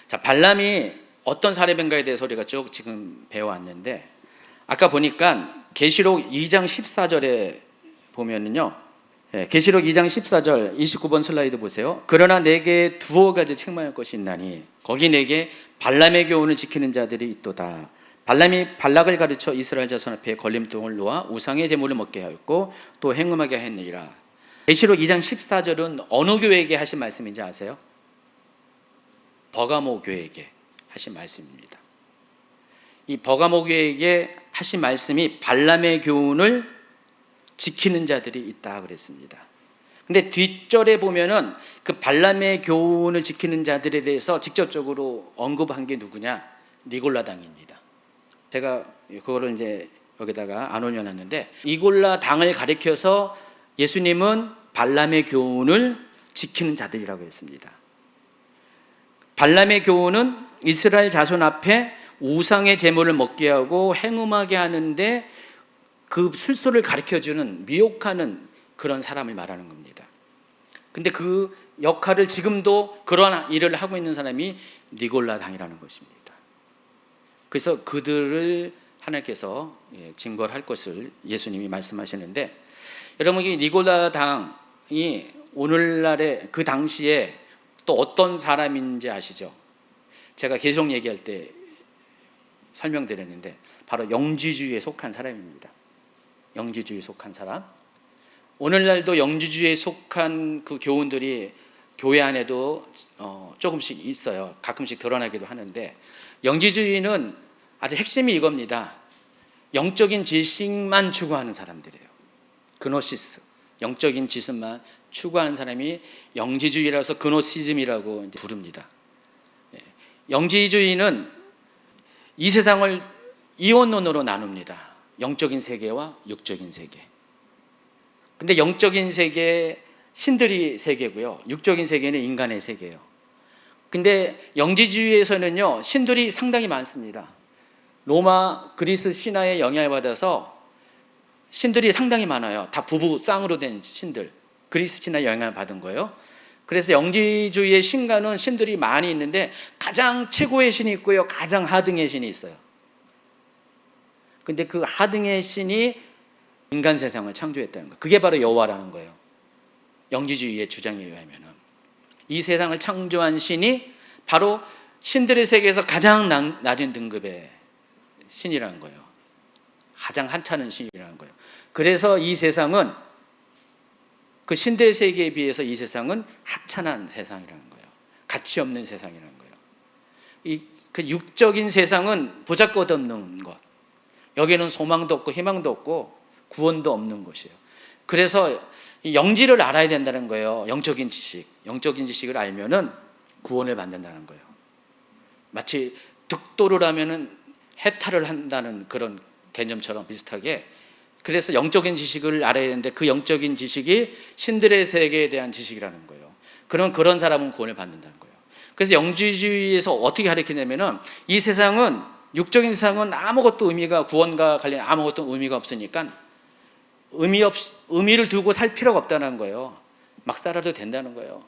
S1: 자, 발람이 어떤 사례인가에 대해서 우리가 쭉 지금 배워왔는데, 아까 보니까 계시록 2장 14절에 보면은요, 계시록 2장 14절 29번 슬라이드 보세요. 그러나 내게 두어 가지 책망할 것이 있나니 거기 내게 발람의 교훈을 지키는 자들이 있도다. 발람이 발락을 가르쳐 이스라엘 자손 앞에 걸림돌을 놓아 우상의 제물을 먹게 하였고 또 행음하게 했느니라. 계시록 2장 14절은 어느 교회에게 하신 말씀인지 아세요? 버가모 교회에게 하신 말씀입니다. 이 버가모교회에게 하신 말씀이 발람의 교훈을 지키는 자들이 있다 그랬습니다. 근데 뒷절에 보면은 그 발람의 교훈을 지키는 자들에 대해서 직접적으로 언급한 게 누구냐? 니골라 당입니다. 제가 그거를 이제 여기다가 안 올려놨는데, 니골라 당을 가리켜서 예수님은 발람의 교훈을 지키는 자들이라고 했습니다. 발람의 교훈은 이스라엘 자손 앞에 우상의 제물을 먹게 하고 행음하게 하는데 그 술수를 가르쳐주는, 미혹하는 그런 사람을 말하는 겁니다. 근데 그 역할을 지금도 그러한 일을 하고 있는 사람이 니골라 당이라는 것입니다. 그래서 그들을 하나님께서 징벌할 것을 예수님이 말씀하시는데, 여러분 이 니골라 당이 오늘날의 그 당시에 또 어떤 사람인지 아시죠? 제가 계속 얘기할 때 설명드렸는데 바로 영지주의에 속한 사람입니다. 영지주의에 속한 사람. 오늘날도 영지주의에 속한 그 교훈들이 교회 안에도 조금씩 있어요. 가끔씩 드러나기도 하는데, 영지주의는 아주 핵심이 이겁니다. 영적인 지식만 추구하는 사람들이에요. 그노시스, 영적인 지식만 추구하는 사람이 영지주의라서 그노시즘이라고 이제 부릅니다. 영지주의는 이 세상을 이원론으로 나눕니다. 영적인 세계와 육적인 세계. 근데 영적인 세계, 신들이 세계고요, 육적인 세계는 인간의 세계예요. 근데 영지주의에서는요, 신들이 상당히 많습니다. 로마 그리스 신화에 영향을 받아서 신들이 상당히 많아요. 다 부부 쌍으로 된 신들, 그리스 신화에 영향을 받은 거예요. 그래서 영지주의의 신과는 신들이 많이 있는데 가장 최고의 신이 있고요, 가장 하등의 신이 있어요. 근데 그 하등의 신이 인간 세상을 창조했다는 거예요. 그게 바로 여호와라는 거예요. 영지주의의 주장에 의하면 이 세상을 창조한 신이 바로 신들의 세계에서 가장 낮은 등급의 신이라는 거예요. 가장 한찮은 신이라는 거예요. 그래서 이 세상은, 그 신들의 세계에 비해서 이 세상은 하찮은 세상이라는 거예요. 가치 없는 세상이라는 거예요. 그 육적인 세상은 보잘것없는 것, 여기는 소망도 없고 희망도 없고 구원도 없는 곳이에요. 그래서 영지를 알아야 된다는 거예요. 영적인 지식을 알면은 구원을 받는다는 거예요. 마치 득도를 하면은 해탈을 한다는 그런 개념처럼 비슷하게, 그래서 영적인 지식을 알아야 되는데 그 영적인 지식이 신들의 세계에 대한 지식이라는 거예요. 그런 사람은 구원을 받는다는 거예요. 그래서 영지주의에서 어떻게 가르치냐면은 이 세상은, 육적인 세상은 아무것도 의미가, 구원과 관련 아무것도 의미가 없으니까 의미를 두고 살 필요가 없다는 거예요. 막 살아도 된다는 거예요.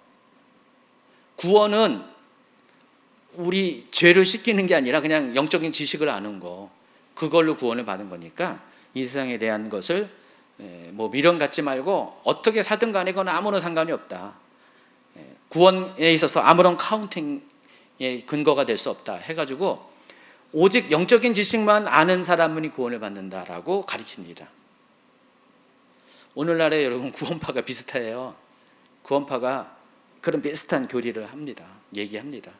S1: 구원은 우리 죄를 씻기는 게 아니라 그냥 영적인 지식을 아는 거, 그걸로 구원을 받은 거니까 이 세상에 대한 것을 뭐 미련 갖지 말고 어떻게 살든 간에 그건 아무런 상관이 없다. 구원에 있어서 아무런 카운팅의 근거가 될 수 없다 해가지고 오직 영적인 지식만 아는 사람만이 구원을 받는다라고 가르칩니다. 오늘날에 여러분 구원파가 비슷해요. 구원파가 그런 비슷한 교리를 합니다. 얘기합니다.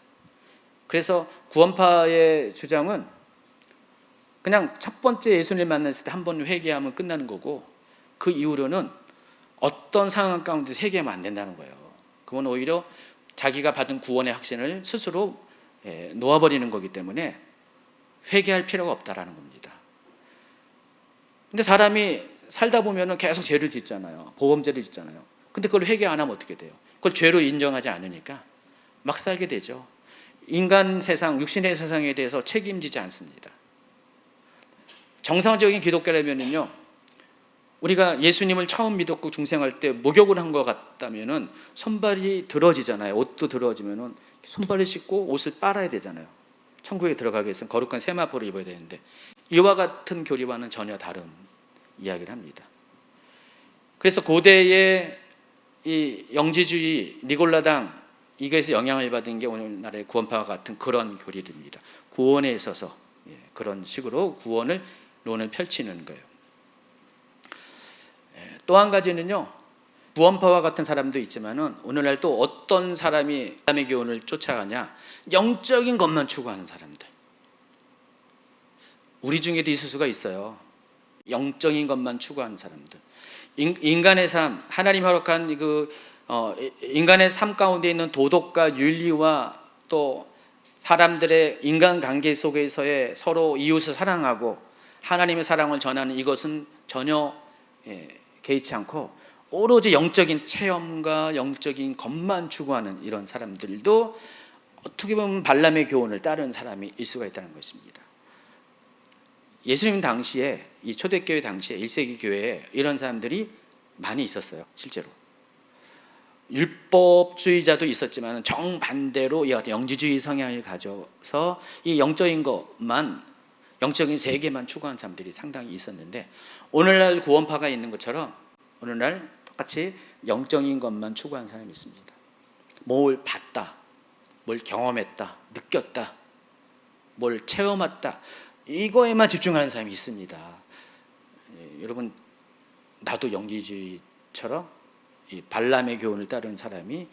S1: 그래서 구원파의 주장은 그냥 첫 번째 예수님 만났을 때 한 번 회개하면 끝나는 거고, 그 이후로는 어떤 상황 가운데서 회개하면 안 된다는 거예요. 그건 오히려 자기가 받은 구원의 확신을 스스로 놓아버리는 거기 때문에 회개할 필요가 없다라는 겁니다. 근데 사람이 살다 보면 계속 죄를 짓잖아요. 보범죄를 짓잖아요. 근데 그걸 회개 안 하면 어떻게 돼요? 그걸 죄로 인정하지 않으니까 막 살게 되죠. 인간 세상, 육신의 세상에 대해서 책임지지 않습니다. 정상적인 기독교라면요, 우리가 예수님을 처음 믿었고 중생할 때 목욕을 한 것 같다면은 손발이 들어지잖아요. 옷도 들어지면은 손발을 씻고 옷을 빨아야 되잖아요. 천국에 들어가기 위해서는 거룩한 세마포를 입어야 되는데, 이와 같은 교리와는 전혀 다른 이야기를 합니다. 그래서 고대의 이 영지주의, 니골라당, 이것에서 영향을 받은 게 오늘날의 구원파와 같은 그런 교리들입니다. 구원에 있어서 그런 식으로 구원을 논을 펼치는 거예요. 또 한 가지는요, 구원파와 같은 사람도 있지만은 오늘날 또 어떤 사람이 하나님의 교훈을 쫓아가냐? 영적인 것만 추구하는 사람들. 우리 중에도 있을 수가 있어요. 영적인 것만 추구하는 사람들. 인간의 삶, 하나님 허락한 인간의 삶 가운데 있는 도덕과 윤리와 또 사람들의 인간관계 속에서의 서로 이웃을 사랑하고 하나님의 사랑을 전하는 이것은 전혀 개의치 않고 오로지 영적인 체험과 영적인 것만 추구하는 이런 사람들도 어떻게 보면 발람의 교훈을 따르는 사람이 일 수가 있다는 것입니다. 예수님 당시에, 이 초대교회 당시에 1세기 교회에 이런 사람들이 많이 있었어요. 실제로 율법주의자도 있었지만 정반대로 이 영지주의 성향을 가져서 이 영적인 것만, 영적인 세계만 추구하는 사람들이 상당히 있었는데, 오늘날 구원파가 있는 것처럼 오늘날 똑같이 영적인 것만 추구하는 사람이 있습니다. 뭘 봤다, 뭘 경험했다, 느꼈다, 뭘 체험했다, 이거에만 집중하는 사람이 있습니다. 여러분, 나도 영지주의처럼 이 발람의 교훈을 따르는 사람이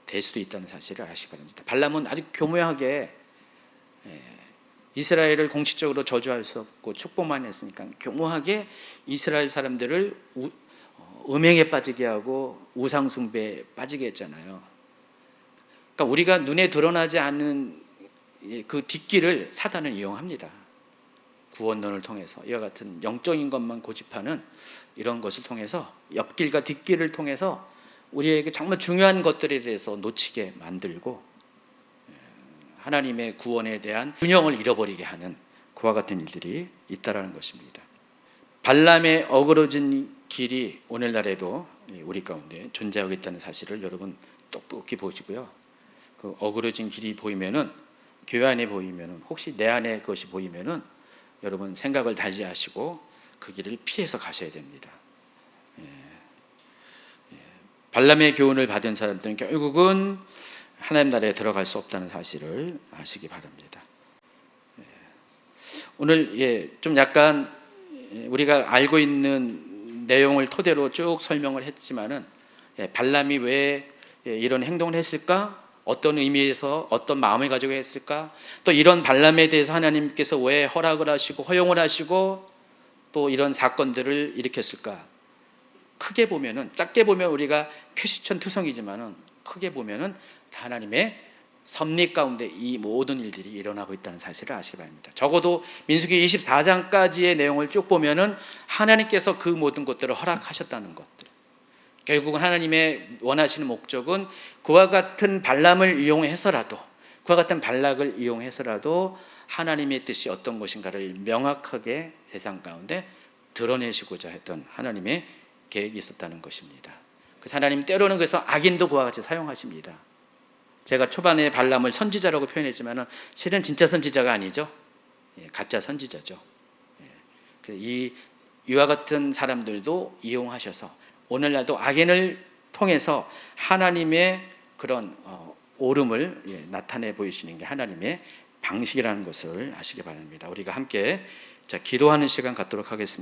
S1: 될 수도 있다는 사실을 아시기 바랍니다. 발람은 아주 교묘하게 이스라엘을 공식적으로 저주할 수 없고 축복만 했으니까 교묘하게 이스라엘 사람들을 음행에 빠지게 하고 우상 숭배에 빠지게 했잖아요. 그러니까 우리가 눈에 드러나지 않는 그 뒷길을 사단은 이용합니다. 구원론을 통해서 이와 같은 영적인 것만 고집하는 이런 것을 통해서 옆길과 뒷길을 통해서 우리에게 정말 중요한 것들에 대해서 놓치게 만들고 하나님의 구원에 대한 균형을 잃어버리게 하는 그와 같은 일들이 있다라는 것입니다. 발람의 어그러진 길이 오늘날에도 우리 가운데 존재하고 있다는 사실을 여러분 똑똑히 보시고요. 그 어그러진 길이 보이면은, 교회 안에 보이면은, 혹시 내 안에 그것이 보이면은 여러분 생각을 달리하시고 그 길을 피해서 가셔야 됩니다. 발람의 교훈을 받은 사람들은 결국은 하나님 나라에 들어갈 수 없다는 사실을 아시기 바랍니다. 오늘 좀 약간 우리가 알고 있는 내용을 토대로 쭉 설명을 했지만은 발람이 왜 이런 행동을 했을까? 어떤 의미에서 어떤 마음을 가지고 했을까? 또 이런 발람에 대해서 하나님께서 왜 허락을 하시고 허용을 하시고 또 이런 사건들을 일으켰을까? 크게 보면은, 작게 보면 우리가 퀴스천투성이지만은 크게 보면은 하나님의 섭리 가운데 이 모든 일들이 일어나고 있다는 사실을 아시기 바랍니다. 적어도 민수기 24장까지의 내용을 쭉 보면은 하나님께서 그 모든 것들을 허락하셨다는 것들. 결국은 하나님의 원하시는 목적은 그와 같은 발람을 이용해서라도, 그와 같은 발락을 이용해서라도 하나님의 뜻이 어떤 것인가를 명확하게 세상 가운데 드러내시고자 했던 하나님의 계획이 있었다는 것입니다. 그래서 하나님 때로는 그래서 악인도 그와 같이 사용하십니다. 제가 초반에 발람을 선지자라고 표현했지만 실은 진짜 선지자가 아니죠. 가짜 선지자죠. 이와 같은 사람들도 이용하셔서 오늘날도 악인을 통해서 하나님의 그런 옳음을 나타내 보이시는 게 하나님의 방식이라는 것을 아시기 바랍니다. 우리가 함께 기도하는 시간 갖도록 하겠습니다.